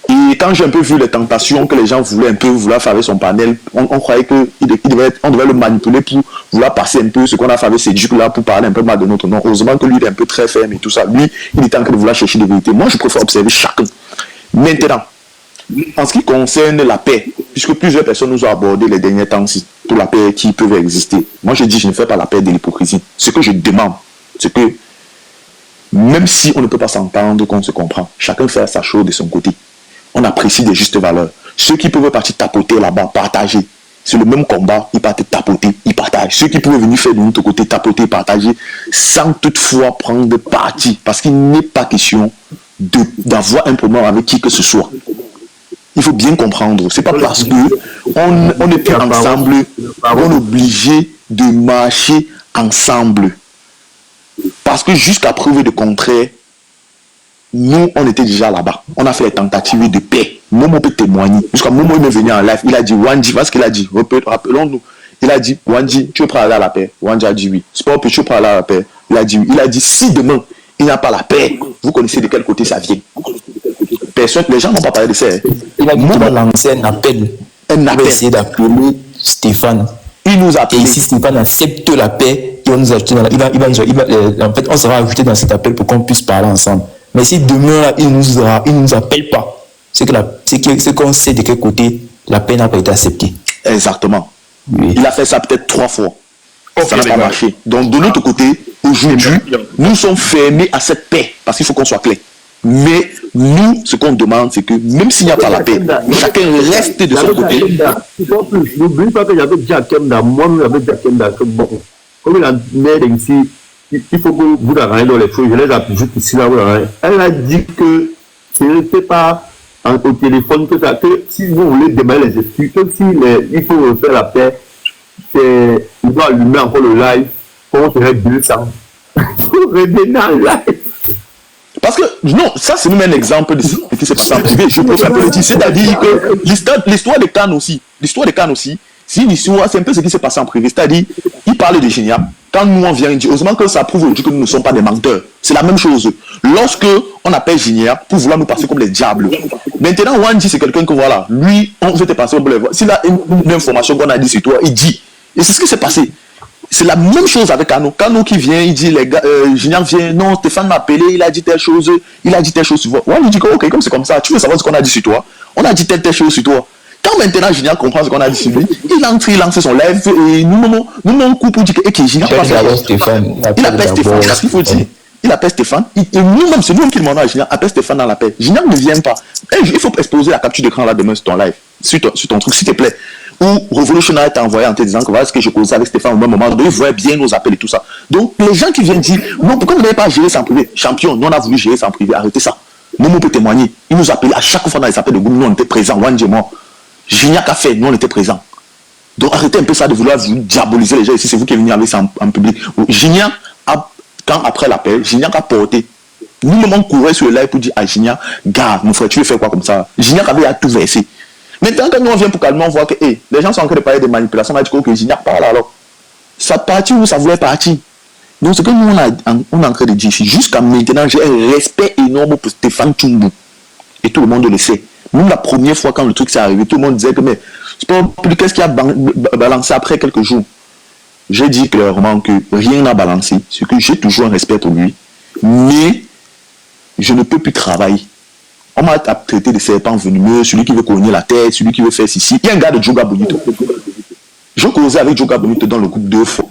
Et quand j'ai un peu vu les tentations que les gens voulaient un peu vouloir faire avec son panel, on croyait qu'on devait le manipuler pour vouloir passer un peu ce qu'on a fait avec ces ducs-là pour parler un peu mal de notre nom. Heureusement que lui, il est un peu très ferme et tout ça. Lui, il était en train de vouloir chercher des vérités. Moi, je préfère observer chacun. Maintenant, en ce qui concerne la paix, puisque plusieurs personnes nous ont abordé les derniers temps-ci pour la paix qui peut exister, moi, je dis, je ne fais pas la paix de l'hypocrisie. Ce que je demande, c'est que même si on ne peut pas s'entendre, qu'on se comprend, chacun fait sa chose de son côté. On apprécie des justes valeurs. Ceux qui peuvent partir tapoter là-bas, partager. C'est le même combat, ils partent tapoter, ils partagent. Ceux qui peuvent venir faire de notre côté, tapoter, partager, sans toutefois prendre parti. Parce qu'il n'est pas question d'avoir un problème avec qui que ce soit. Il faut bien comprendre. C'est pas parce que on était ensemble, on est obligé de marcher ensemble. Parce que jusqu'à preuve de contraire, nous, on était déjà là-bas. On a fait les tentatives de paix. Momo peut témoigner. Jusqu'à Momo, il est venu en live. Il a dit, Wandji, parce qu'il a dit, rappelons-nous. Il a dit, Wandji, tu veux prendre à la paix? Wandji a dit oui. Sport, tu veux prendre à la paix? Il a dit oui. Il a dit, si demain, il n'y a pas la paix, vous connaissez de quel côté ça vient. Personne, les gens n'ont pas parlé de ça. Il a dit qu'il va lancer un appel. Il va essayer d'appeler Stéphane. Il nous a appelé. Et si Stéphane accepte la paix, il va nous ajouter en fait, on sera ajouté dans cet appel pour qu'on puisse parler ensemble. Mais si demain, là, il ne nous appelle pas, c'est qu'on sait de quel côté la paix n'a pas été acceptée. Exactement. Oui. Il a fait ça peut-être 3 fois. Ça n'a pas marché. Donc, de l'autre côté, aujourd'hui, nous sommes fermés à cette paix. Parce qu'il faut qu'on soit clair. Mais nous, ce qu'on demande, c'est que même s'il n'y a pas la paix, chacun reste de son côté. N'oublie pas que j'avais dit à Kemda, moi-même j'avais dit à Kemda que bon, comme il a mis ici, il faut que vous arrangez dans les choses, je les appuie juste ici là, vous arrangez. Elle a dit que ce n'était pas au téléphone que ça, que si vous voulez démarrer les excuses, que si il faut refaire la paix, il doit allumer encore le live on serait 200. Pour revenir en live. Parce que, non, ça c'est même un exemple de ce qui s'est passé en privé. Je peux un peu le dire. C'est-à-dire que l'histoire de Cannes aussi, c'est une histoire, c'est un peu ce qui s'est passé en privé. C'est-à-dire, il parlait de Gignac. Quand nous on vient, il dit, heureusement que ça prouve aujourd'hui que nous ne sommes pas des menteurs. C'est la même chose. Lorsque on appelle Gignac pour vouloir nous passer comme des diables. Maintenant, Wandji, c'est quelqu'un que voilà, lui, on veut te passer comme les voix. S'il a une information qu'on a dit sur toi, il dit. Et c'est ce qui s'est passé. C'est la même chose avec Kano. Kano qui vient, il dit, les gars, Gignac vient, non, Stéphane m'a appelé, il a dit telle chose sur toi. Ouais, il dit que, ok, comme c'est comme ça, tu veux savoir ce qu'on a dit sur toi. On a dit telle chose sur toi. Quand maintenant Gignac comprend ce qu'on a dit sur lui, il lance son live et nous on coupe pour dire que Gignac va faire. Il appelle Stéphane, c'est ce qu'il faut dire. Il appelle Stéphane, et nous-mêmes, c'est nous qui demandons à Gignac, appelle Stéphane dans l'appel. Gignac ne vient pas. Il faut exposer la capture d'écran là demain sur ton live, sur ton truc, s'il te plaît. Ou Revolutionnaire t'a envoyé en te disant que voilà ce que je causais avec Stéphane au même moment, donc il voyait bien nos appels et tout ça. Donc les gens qui viennent dire, non, pourquoi vous n'avez pas géré ça en privé? Champion, nous on a voulu gérer ça en privé, arrêtez ça. Momo peut témoigner. Il nous appelait à chaque fois dans les appels de groupe, nous on était présents, Wandji et moi. Gignac a fait, nous on était présents. Donc arrêtez un peu ça de vouloir vous diaboliser les gens ici, c'est vous qui venez avec ça en public. Gignac, quand après l'appel, Gignac a porté. Nous-mêmes on courait sur le live pour dire à Gignac, gars, mon frère, tu veux faire quoi comme ça? Gignac avait à tout verser. Maintenant, quand nous on vient pour calmer, on voit que les gens sont en train de parler de manipulation, on a dit que Gignac parle alors. Ça partit où ça voulait partir. Donc ce que nous on est en train de dire ici, jusqu'à maintenant, j'ai un respect énorme pour Stéphane Tchoumbu. Et tout le monde le sait. Même la première fois quand le truc s'est arrivé, tout le monde disait que mais c'est pas plus qu'est-ce qui a balancé après quelques jours. J'ai dit clairement que rien n'a balancé, c'est que j'ai toujours un respect pour lui, mais je ne peux plus travailler. On m'a traité de serpent venimeux, celui qui veut cogner la tête, celui qui veut faire ceci. Il y a un gars de Djoga Bonito. Je causais avec Djoga Bonito dans le groupe 2 fois.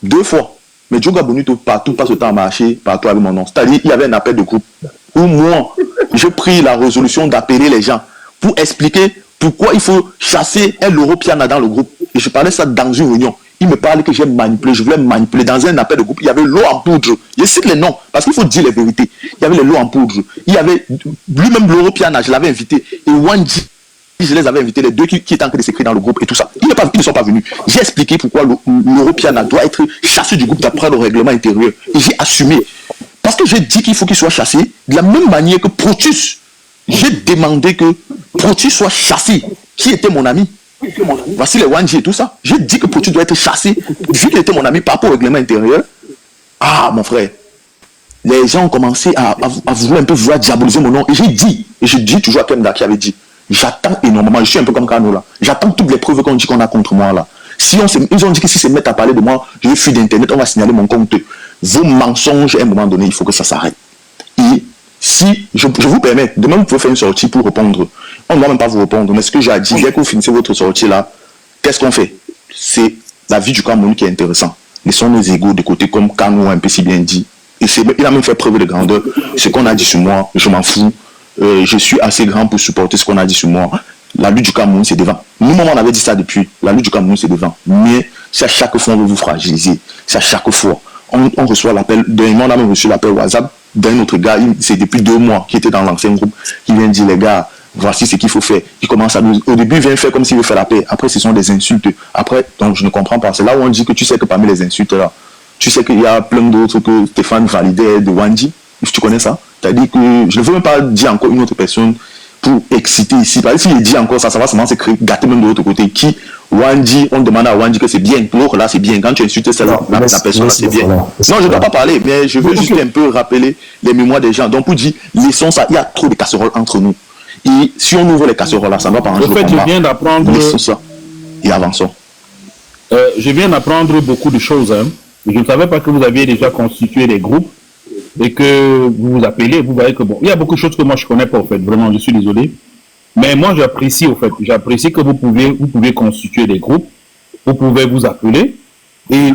2 fois. Mais Djoga Bonito, partout, passe autant à marcher, partout avec mon nom. C'est-à-dire, il y avait un appel de groupe où moi, j'ai pris la résolution d'appeler les gens pour expliquer pourquoi il faut chasser un Europiana dans le groupe. Et je parlais ça dans une réunion. Il me parlait que j'ai manipulé, je voulais manipuler. Dans un appel de groupe, il y avait l'eau en poudre. Je cite les noms, parce qu'il faut dire les vérités. Il y avait l'eau en poudre. Il y avait lui-même l'Europiana, je l'avais invité. Et Wandji, je les avais invités, les deux qui étaient en train de s'écrire dans le groupe et tout ça. Ils ne sont pas venus. J'ai expliqué pourquoi l'Europiana doit être chassé du groupe d'après le règlement intérieur. Et j'ai assumé. Parce que j'ai dit qu'il faut qu'il soit chassé de la même manière que Protus. J'ai demandé que Protus soit chassé. Qui était mon ami? Voici les Wandji et tout ça. J'ai dit que Protus doit être chassé. Vu qu'il était mon ami par rapport au règlement intérieur. Ah, mon frère. Les gens ont commencé à vouloir un peu diaboliser mon nom. Et j'ai dit, et je dis toujours à Kemda qui avait dit, j'attends énormément, je suis un peu comme Kano là. J'attends toutes les preuves qu'on dit qu'on a contre moi là. Si ils ont dit que si se mettent à parler de moi, je vais fuir d'internet, on va signaler mon compte. Vos mensonges, à un moment donné, il faut que ça s'arrête. Et si, je vous permets, demain vous pouvez faire une sortie pour répondre. On ne va même pas vous répondre, mais ce que j'ai dit, dès que vous finissez votre sortie là, qu'est-ce qu'on fait? C'est la vie du Cameroun qui est intéressant. Laissons nos égos de côté comme Kano a un peu si bien dit. Et il a même fait preuve de grandeur. Ce qu'on a dit sur moi, je m'en fous. Je suis assez grand pour supporter ce qu'on a dit sur moi. La lutte du Cameroun, c'est devant. Nous-mêmes, on avait dit ça depuis. La lutte du Cameroun, c'est devant. Mais c'est à chaque fois on veut vous fragiliser. C'est à chaque fois. On reçoit l'appel. Dernièrement, on a même reçu l'appel WhatsApp d'un autre gars. C'est depuis 2 mois qui était dans l'ancien groupe. Qui vient dire, les gars, voici ce qu'il faut faire. Il commence à nous... Au début, il vient faire comme s'il veut faire la paix. Après, ce sont des insultes. Après, donc je ne comprends pas. C'est là où on dit que tu sais que parmi les insultes là, tu sais qu'il y a plein d'autres que Stéphane validait de Wandji. Tu connais ça? C'est-à-dire que je ne veux même pas dire encore une autre personne pour exciter ici. Parce que s'il dit encore ça, ça va seulement se gâter même de l'autre côté. Qui, Wandji, on demande à Wandji que c'est bien. Pour l'autre là, c'est bien. Quand tu insultes celle-là, la personne là, c'est bien. Non, je ne dois pas parler, mais je veux juste un peu rappeler les mémoires des gens. Donc pour dire, laissons ça, il y a trop de casseroles entre nous. Et si on ouvre les casseroles là, ça ne va pas arranger le combat. En fait, je viens d'apprendre... Laissons ça et avançons. Je viens d'apprendre beaucoup de choses. Hein. Je ne savais pas que vous aviez déjà constitué des groupes et que vous vous appelez, vous voyez que bon, il y a beaucoup de choses que moi je ne connais pas, en fait, vraiment, je suis désolé. Mais moi, j'apprécie, au fait, j'apprécie que vous pouvez constituer des groupes, vous pouvez vous appeler. Et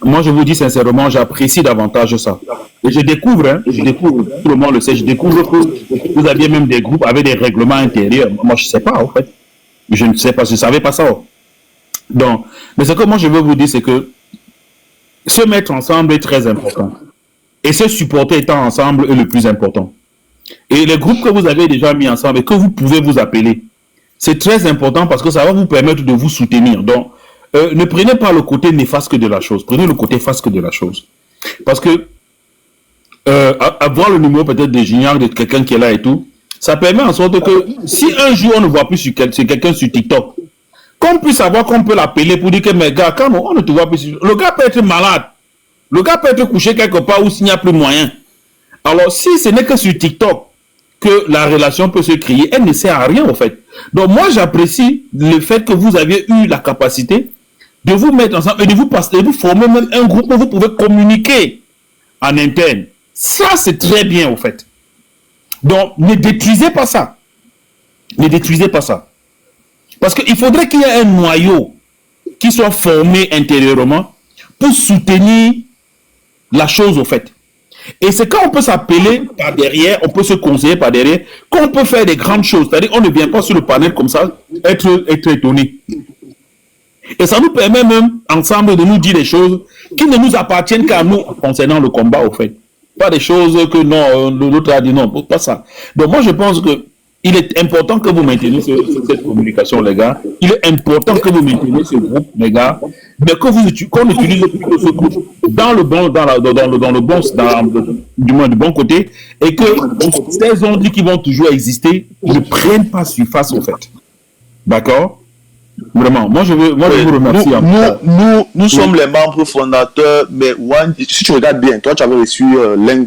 moi, je vous dis sincèrement, j'apprécie davantage ça. Et je découvre, tout le monde le sait, je découvre que vous aviez même des groupes avec des règlements intérieurs. Moi, je ne sais pas, en fait. Je ne sais pas, je ne savais pas ça. Donc, mais ce que moi, je veux vous dire, c'est que se mettre ensemble est très important. Et se supporter étant ensemble est le plus important. Et les groupes que vous avez déjà mis ensemble et que vous pouvez vous appeler, c'est très important parce que ça va vous permettre de vous soutenir. Donc, ne prenez pas le côté néfaste de la chose, prenez le côté faste de la chose. Parce que avoir le numéro peut-être de Junior, de quelqu'un qui est là et tout, ça permet en sorte que si un jour on ne voit plus sur quelqu'un sur TikTok, qu'on puisse savoir qu'on peut l'appeler pour dire que mais gars, quand on ne te voit plus sur... Le gars peut être malade, le gars peut être couché quelque part où s'il n'y a plus moyen. Alors si ce n'est que sur TikTok que la relation peut se créer, elle ne sert à rien en fait. Donc moi j'apprécie le fait que vous aviez eu la capacité de vous mettre ensemble et de vous former même un groupe où vous pouvez communiquer en interne. Ça c'est très bien en fait. Donc ne détruisez pas ça. Ne détruisez pas ça. Parce qu'il faudrait qu'il y ait un noyau qui soit formé intérieurement pour soutenir la chose au fait. Et c'est quand on peut s'appeler par derrière, on peut se conseiller par derrière, qu'on peut faire des grandes choses. C'est-à-dire qu'on ne vient pas sur le panel comme ça, être étonné. Et ça nous permet même, ensemble, de nous dire des choses qui ne nous appartiennent qu'à nous concernant le combat, au fait. Pas des choses que non, l'autre a dit non, pas ça. Donc moi, je pense que il est important que vous mainteniez cette communication, les gars. Il est important que vous mainteniez ce groupe, les gars. Mais qu'on utilise plutôt ce groupe dans le bon, du moins du bon côté, et que ces ondes qui vont toujours exister ne prennent pas surface, au fait. D'accord? Vraiment. Moi, je veux vous remercier. Nous sommes les membres fondateurs, mais si tu regardes bien, toi, tu avais reçu l'un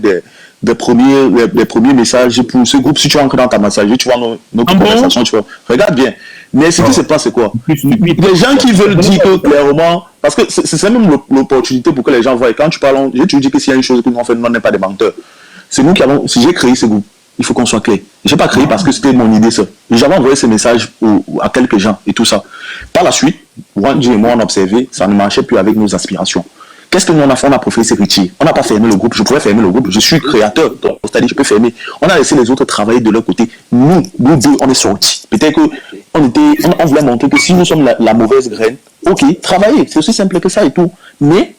des premiers messages pour ce groupe. Si tu entres dans ta messagerie, tu vois nos conversations, tu vois. Regarde bien. Mais ce qui se passe, c'est quoi? Les gens qui veulent dire que clairement, parce que c'est même l'opportunité pour que les gens voient. Et quand tu parles, je te dis que s'il y a une chose que nous on fait, nous on n'est pas des menteurs. C'est nous qui avons, si j'ai créé ce groupe, il faut qu'on soit clair. Je n'ai pas créé parce que c'était mon idée, ça. J'avais envoyé ces messages à quelques gens et tout ça. Par la suite, Wanji et moi, on a observé, ça ne marchait plus avec nos aspirations. Qu'est-ce que nous on a fait? On a préféré se retirer. On n'a pas fermé le groupe. Je pouvais fermer le groupe. Je suis créateur. Donc, c'est-à-dire, je peux fermer. On a laissé les autres travailler de leur côté. Nous deux, on est sortis. Peut-être qu'on voulait montrer que si nous sommes la mauvaise graine, ok, travaillez. C'est aussi simple que ça et tout. Mais,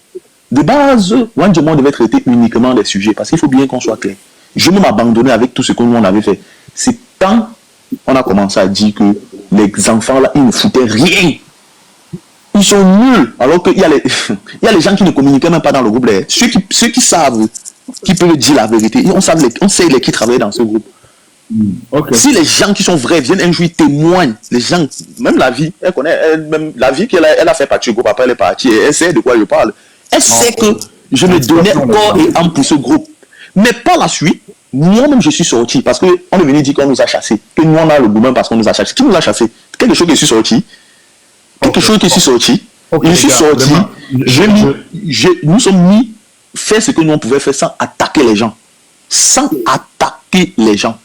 de base, Wanji et moi, on devait traiter uniquement des sujets parce qu'il faut bien qu'on soit clair. Je me m'abandonnais avec tout ce que nous on avait fait. C'est quand on a commencé à dire que les enfants là, ils ne foutaient rien. Ils sont nuls. Alors qu'il y a les gens qui ne communiquaient même pas dans le groupe. Ceux qui savent, qui peuvent dire la vérité, on sait qui travaillent dans ce groupe. Okay. Si les gens qui sont vrais viennent un jour témoignent, les gens, même la vie, elle connaît, même la vie qu'elle a fait partie du groupe, après elle est partie, elle sait de quoi je parle. Elle sait que je me donnais corps et âme pour ce groupe. Mais par la suite, moi-même je suis sorti parce qu'on est venu dire qu'on nous a chassés. Que nous on a le gouvernement parce qu'on nous a chassés. Qui nous a chassés? Quelque chose qui suis sorti. Quelque chose qui suis sorti. Je suis sorti. Nous sommes mis faire ce que nous on pouvait faire sans attaquer les gens. Sans attaquer les gens.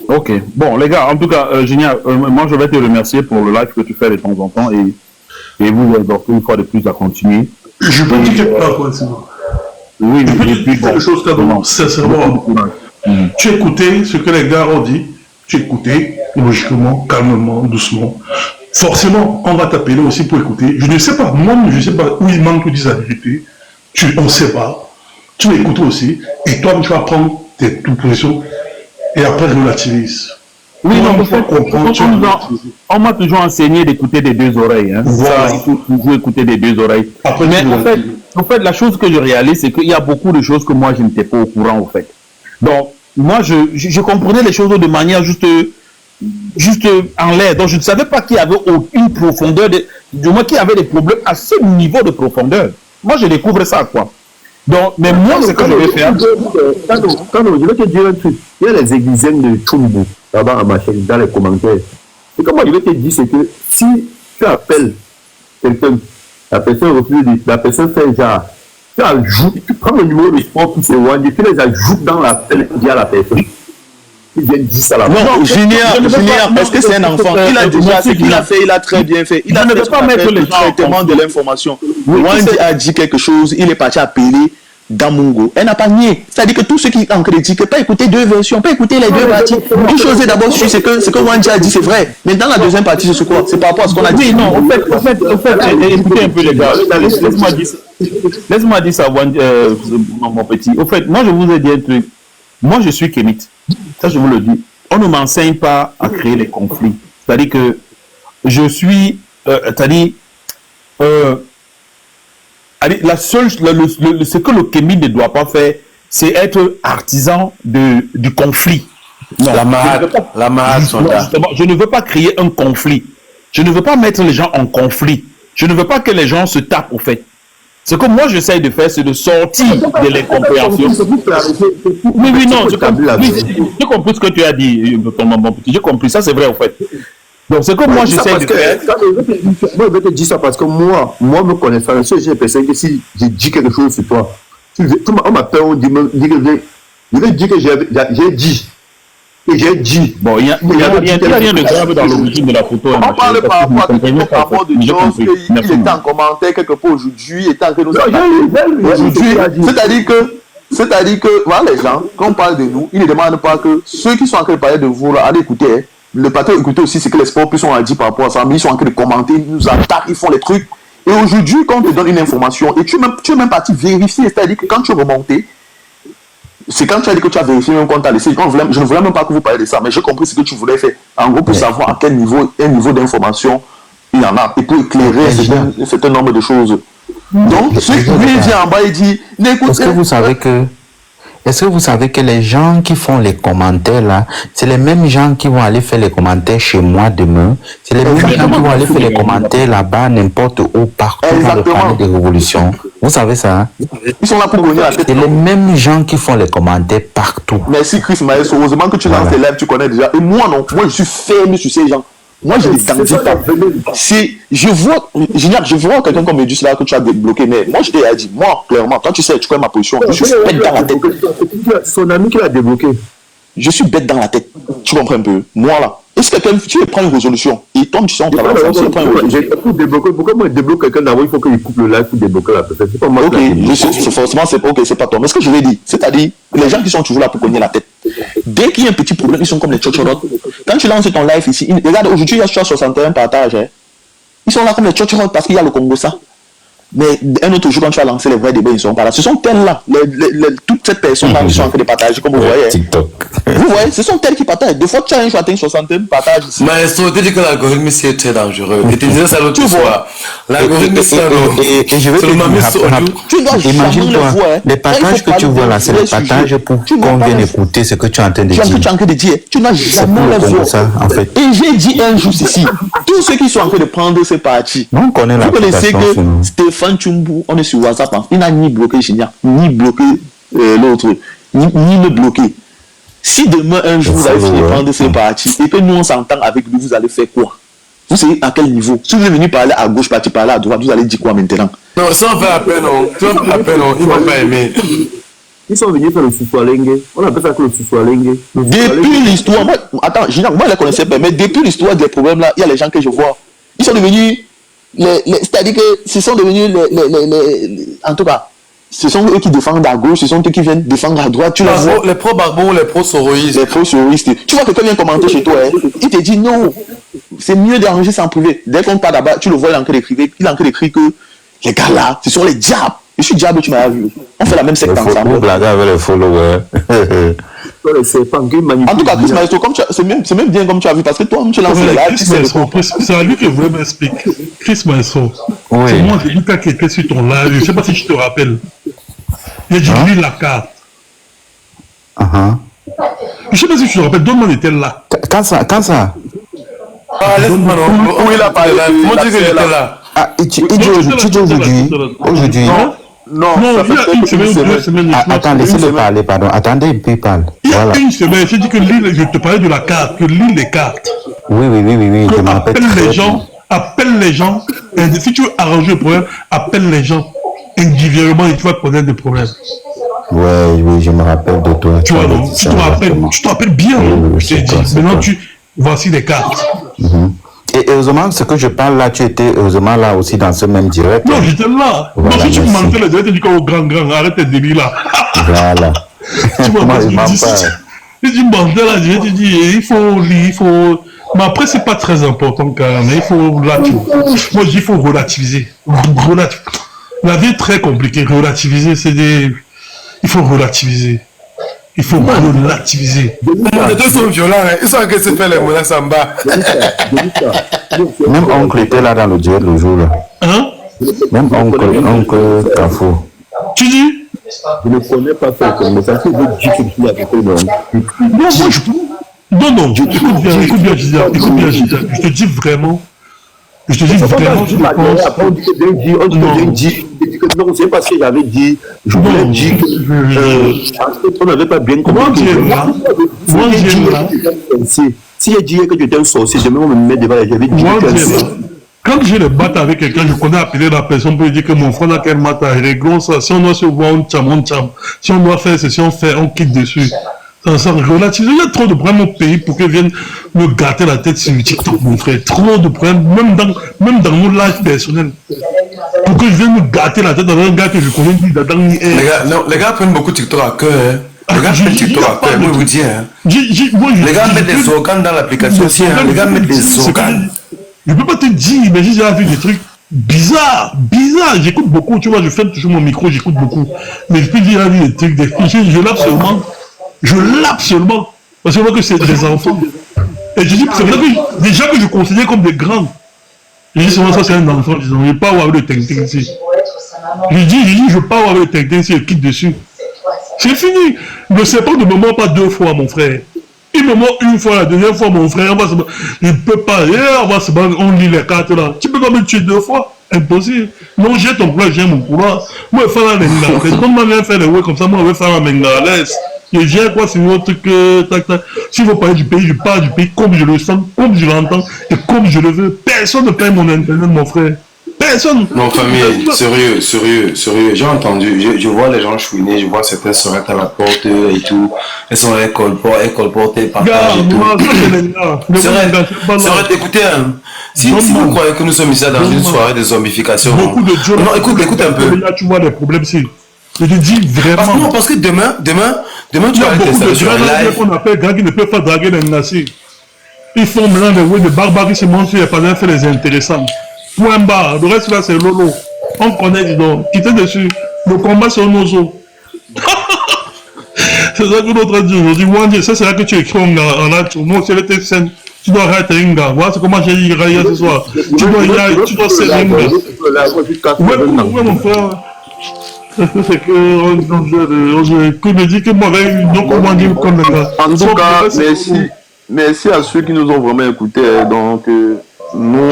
Ok. Bon, les gars, en tout cas, génial. Moi, je vais te remercier pour le live que tu fais de temps en temps et vous exhorter une fois de plus à continuer. Je peux dire quelque chose. Oui, je peux dire quelque chose, sincèrement. Tu écoutais ce que les gars ont dit. Tu écoutais logiquement, calmement, doucement. Forcément, on va t'appeler aussi pour écouter. Je ne sais pas, moi-même, je ne sais pas où il manque, tu dis la vérité. On ne sait pas. Tu vas écouter aussi. Et toi, tu vas prendre tes positions et après relativiser. Oui, non, on m'a toujours enseigné d'écouter des deux oreilles. Hein. Voilà. Ça, il faut toujours écouter des deux oreilles. Après, mais en fait, la chose que je réalise, c'est qu'il y a beaucoup de choses que moi, je n'étais pas au courant, en fait. Donc, moi, je comprenais les choses de manière juste en l'air. Donc, je ne savais pas qu'il y avait aucune profondeur, du moins qu'il y avait des problèmes à ce niveau de profondeur. Moi, je découvre ça, quoi. Donc, mais moi, ce que je vais faire... Kano, je vais te dire un truc. Il y a les églisaines de Chumbu, là-bas à ma chaîne, dans les commentaires. Et comme moi, je vais te dire, c'est que si tu appelles quelqu'un, la personne refuse, la personne fait genre, tu ajoutes, tu prends le numéro de sport pour se voir, tu les ajoutes dans l'appel via la personne. Ils viennent dire ça là. Non, Junior, est-ce que c'est un enfant? Il a déjà ce qu'il a fait, il a très bien fait. Il a ne peut pas mettre le traitement de l'information. Wandi a dit quelque chose, il est parti appeler Damungo. Elle n'a pas nié. C'est-à-dire que tous ceux qui en critiquent, pas écouter deux versions, pas écouter les deux parties. Une chose est d'abord sur ce que Wandi a dit, c'est vrai. Mais dans la deuxième partie, c'est quoi? C'est par rapport à ce qu'on a dit. Oui, non, en fait, écoutez un peu les gars. Laisse-moi dire ça, Wandi, mon petit. Au fait, moi je vous ai dit un truc. Moi je suis kémite. Ça je vous le dis. On ne m'enseigne pas à créer les conflits. C'est-à-dire que je suis, c'est-à-dire, allez, ce que le Kémy ne doit pas faire, c'est être artisan du conflit. Non, La marade, justement, je ne veux pas créer un conflit. Je ne veux pas mettre les gens en conflit. Je ne veux pas que les gens se tapent, au fait. Ce que moi j'essaye de faire, c'est de sortir de l'incompréhension. Oui, non, j'ai compris ce que tu as dit, mon petit. J'ai compris, ça c'est vrai, au fait. Donc, ce que moi j'essaye de faire. Moi, je vais te dire ça parce que moi me connaissant, j'ai l'impression que si j'ai dit quelque chose sur toi, on m'appelle, on dit que je vais dire que j'ai dit. Et j'ai dit. Bon, il n'y a rien de grave dans l'origine de la photo. On parle par rapport à des choses qu'il était en commentaire quelque part aujourd'hui, il était en train de nous attaquer. C'est-à-dire que, voilà les gens, quand on parle de nous, ils ne demandent pas que ceux qui sont en train de parler de vous, là, allez écouter. Hein. Le patron écoutez aussi ce que les sports sont dit par rapport à ça, mais ils sont en train de commenter, ils nous attaquent, ils font les trucs. Et aujourd'hui, quand on te donne une information, et tu es même parti vérifier, c'est-à-dire que quand tu es remonté, c'est quand tu as dit que tu as vérifié même quand tu as laissé. Je ne voulais même pas que vous parliez de ça, mais j'ai compris ce que tu voulais faire. En gros, pour savoir à quel niveau d'information il y en a, et pour éclairer un certain nombre de choses. Donc, celui qui vient en bas et dit, Est-ce que vous savez que les gens qui font les commentaires là, c'est les mêmes gens qui vont aller faire les commentaires chez moi demain. C'est les mêmes gens qui vont aller faire les commentaires là-bas, n'importe où, partout dans le palais des révolutions. Vous savez ça, hein? Ils sont là pour gagner la tête. C'est les mêmes gens qui font les commentaires partout. Merci Chris Maes, heureusement que tu lances tes lives, tu connais déjà. Et moi non, moi je suis fermé sur ces gens. Moi je les tendis pas. Je vois quelqu'un comme me dit cela que tu as débloqué, mais moi je t'ai dit, moi clairement, toi tu sais, tu connais ma position, je suis bête dans la tête. Son ami qui l'a débloqué. Je suis bête dans la tête. Tu comprends un peu? Moi là. Est-ce que quelqu'un, tu prends une résolution et toi tu sais on travaille ensemble, tu prends une résolution. Pourquoi moi je débloque quelqu'un d'abord, il faut qu'il coupe le live pour débloquer la personne. C'est pas moi. Ok, c'est pas toi. Mais ce que je vais dire, c'est-à-dire, les gens qui sont toujours là pour cogner la tête, dès qu'il y a un petit problème, ils sont comme les tchotchorotes. Quand tu lances ton live ici, regarde, aujourd'hui il y a 61 partages. Hein. Ils sont là comme les tchotchorotes parce qu'il y a le Congo ça. Mais un autre jour, quand tu vas lancer les vrais débats, ils ne sont pas là. Ce sont elles là, toutes ces personnes-là qui sont en train de partager, comme vous voyez. TikTok. Vous voyez, ce sont elles qui partagent. Des fois, tu as un jour atteint 61 partages. Maestro, tu dis que l'algorithme c'est très dangereux. Et tu disais ça l'autre fois. L'algorithme c'est et je vais te dire, imagine-toi, les partages que tu vois là, c'est les partages pour qu'on vienne écouter ce que tu es en train de dire. Tu es en train de dire, tu n'as jamais la voix. En fait. Et j'ai dit un jour ceci, tous ceux qui sont en train de prendre ces parties, on connaît la vous connaissez que Stéphane Tchumbu, on est sur WhatsApp, hein. Il n'a ni bloqué Chinia, ni bloqué l'autre, ni me bloqué. Si demain un jour vous allez finir prendre ces parties et que nous on s'entend avec lui, vous allez faire quoi? Vous savez à quel niveau? Si vous êtes venu parler à gauche, parler à droite, vous allez dire quoi maintenant? Non, ça on fait appel, non. Ça on fait appel, non. Ils vont pas aimer. Ils sont venus faire le foufoualengue. On appelle ça que le foufoualengue. Depuis l'histoire, attends, je ne la connaissais pas, mais depuis l'histoire des problèmes là, il y a les gens que je vois. Ils sont devenus, c'est-à-dire que ce sont devenus en tout cas, ce sont eux qui défendent à gauche, ce sont eux qui viennent défendre à droite. Tu les vois. Les pro-barbons, les pro-soroïstes. Les pro-soroïstes. Tu vois quelqu'un vient commenter chez toi, hein, il te dit non, c'est mieux d'enregistrer en privé. Dès qu'on parle là-bas, tu le vois, il est en train d'écrire que les gars là, ce sont les diables. Je suis diable, tu m'as vu. On fait la même secte ensemble. Vous blaguez avec les followers. En tout cas, Chris Maestro, c'est même bien comme tu as vu, parce que toi, tu lances les lives. C'est à lui que je voulais m'expliquer. Chris Maestro, c'est moi, c'est Lucas qui était sur ton live. Je ne sais pas si tu te rappelles. Il a dit lui la carte. Je ne sais pas si tu te rappelles. Donne-moi était là. Quand ça Ah, laisse-moi non. Où il a parlé? Moi, tu dis que j'étais là. Ah, tu dis aujourd'hui. Non, il y a une semaine ou 2 semaines. Attends, laissez-le parler, pardon. Attendez, il parle. Il y a une semaine, j'ai dit que je te parlais de la carte, que l'île les cartes. Oui, je me rappelle. Appelle les gens. Si tu veux arranger le problème, appelle les gens individuellement et tu vas connaître des problèmes. Oui, je me rappelle de toi. Tu vois, non? Tu te rappelles bien. Je t'ai dit. Maintenant, voici les cartes. Et heureusement, ce que je parle là, tu étais heureusement là aussi dans ce même direct. Non, j'étais là. Voilà, non, si tu me merci. mentais le direct, tu dis qu'au grand, arrête tes délits là. Voilà. Tu vois, Moi, parce je que m'en si tu me mentais là, je te dis, il faut lire, il faut... Mais après, c'est pas très important quand même. Il faut relativiser. Moi, je dis, il faut relativiser. La vie est très compliquée. Relativiser, c'est des... Il faut relativiser. Il faut relativiser. Les deux sont violents, hein. Ils sont en train de se faire les menaces en bas. Même oncle était là dans le direct le jour là. Hein? Même oncle Kafou. Tu dis? Je ne connais pas ça, mais ça fait que J qui est avec eux. Non, écoute bien, Gisèle. Je te dis vraiment. Je pense. Après, on dit que J, non, c'est parce que j'avais dit, je voulais dire qu'on n'avait pas bien compris. Moi, j'aime là. Si j'ai dit que tu étais un sorcier, je vais me mettre devant et j'avais dit que quand je le batte avec quelqu'un, je connais appeler la personne pour lui dire que mon frère n'a qu'un matin, réglons ça. Si on doit se voir, on cham. Si on doit faire ceci, on fait, on quitte dessus. Ça relativise. Il y a trop de problèmes au pays pour qu'ils viennent me gâter la tête sur TikTok, mon frère. Trop de problèmes, même dans mon live personnel. Pour que je vienne me gâter la tête avec un gars que je connais Les gars prennent beaucoup TikTok à cœur. Les gars prennent TikTok à cœur, moi je vous dis. Les gars mettent des organes dans l'application aussi. Les gars mettent des organes. Je peux pas te dire, mais j'ai déjà vu des trucs bizarres. J'écoute beaucoup, tu vois, je ferme toujours mon micro, j'écoute beaucoup. Mais je peux dire, j'ai vu des trucs, je lappe seulement. Parce que je vois que c'est des enfants. Et je dis, c'est vrai que des gens que je considère comme des grands. Je dis souvent ça, c'est un enfant, je ne veux pas avoir le technique ici. Je dis, je ne veux pas avoir le technique ici, je quitte dessus. C'est fini. Le serpent ne me mord pas 2 fois, mon frère. Il me mord 1 fois, la deuxième fois, mon frère, il ne peut pas. On lit les cartes là. Tu peux pas me tuer 2 fois. Impossible. Non, j'ai ton courage, j'ai mon courage. Moi, je vais faire la menga. Quand on vient faire les ouais comme ça, moi, je vais faire la menga. Laisse. Je viens quoi, c'est votre truc, tac. Si vous parlez du pays, je parle du pays comme je le sens, comme je l'entends et comme je le veux. Personne ne paye mon internet, mon frère. Personne. Non, famille, sérieux. J'ai entendu, je vois les gens chouiner, je vois certaines sœurs à la porte et tout. Elles sont colportées, partagées et tout. C'est vrai, écoutez, si vous croyez que nous sommes ici dans une soirée de zombification. Beaucoup de gens. Non, écoute un peu. Là, tu vois les problèmes, c'est. Je te dis vraiment. Parce que demain, tu vas être sur un live. On appelle gars qui ne peuvent pas draguer les nazis. Ils font maintenant des barbares qui se montrent sur les panneaux, fait les intéressants. Point barre. Le reste là, c'est lolo. On connaît, dis donc. Quittez dessus. Le combat, c'est nos os. C'est ça que notre dit aujourd'hui. Wandi, ça, c'est là que tu écris en art. Moi, c'est le texte. Tu dois arrêter un gars. Voilà, c'est comment j'ai dit hier ce soir. Tu dois serrer un gars. Ouais, mon frère. C'est que me dit que moi, donc on m'a dit comme ça. En tout cas, merci à ceux qui nous ont vraiment écoutés. Donc, nous,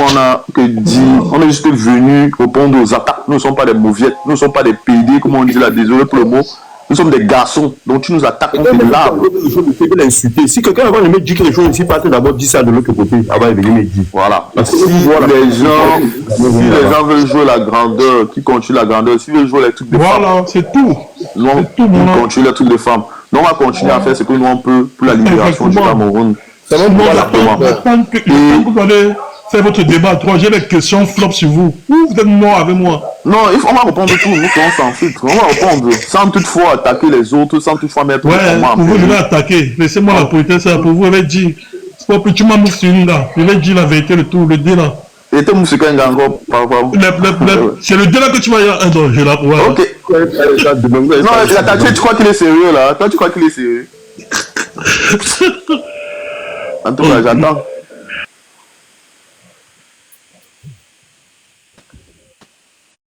on est juste venus répondre aux attaques. Nous ne sommes pas des mauviettes, nous ne sommes pas des PD, comme on dit là, désolé pour le mot. Nous sommes des garçons, donc tu nous attaques, on fait de l'arbre. Je peux l'insulter. Si quelqu'un avant de me dire quelque chose ici, partez d'abord dire ça de l'autre côté, avant de venir me dire. Voilà. Si les gens veulent jouer la grandeur, qui continue la grandeur, s'ils veulent jouer les trucs des femmes. Voilà, c'est tout. Nous, on continue les trucs des femmes. Nous, on va continuer à faire ce que nous on peut pour la libération du Cameroun. Ça va vous allez faire votre débat à 3. J'ai des questions flop sur vous. Vous êtes mort avec moi. Non, on va répondre tout. Nous, on s'en filtre. On va répondre sans toutefois attaquer les autres, sans toutefois mettre. Ouais, pour vous, je vais attaquer. Laissez-moi la politesse. Pour vous, je vais dire. C'est pas plus, tu m'as moufé une là. Je vais dire la vérité, le tout, le dé là. Et tu moufé un gango, c'est le dé là que tu vas y avoir un danger là. Ok. Non, l'attaqué, tu crois qu'il est sérieux là? Toi, tu crois qu'il est sérieux? En tout cas, j'attends.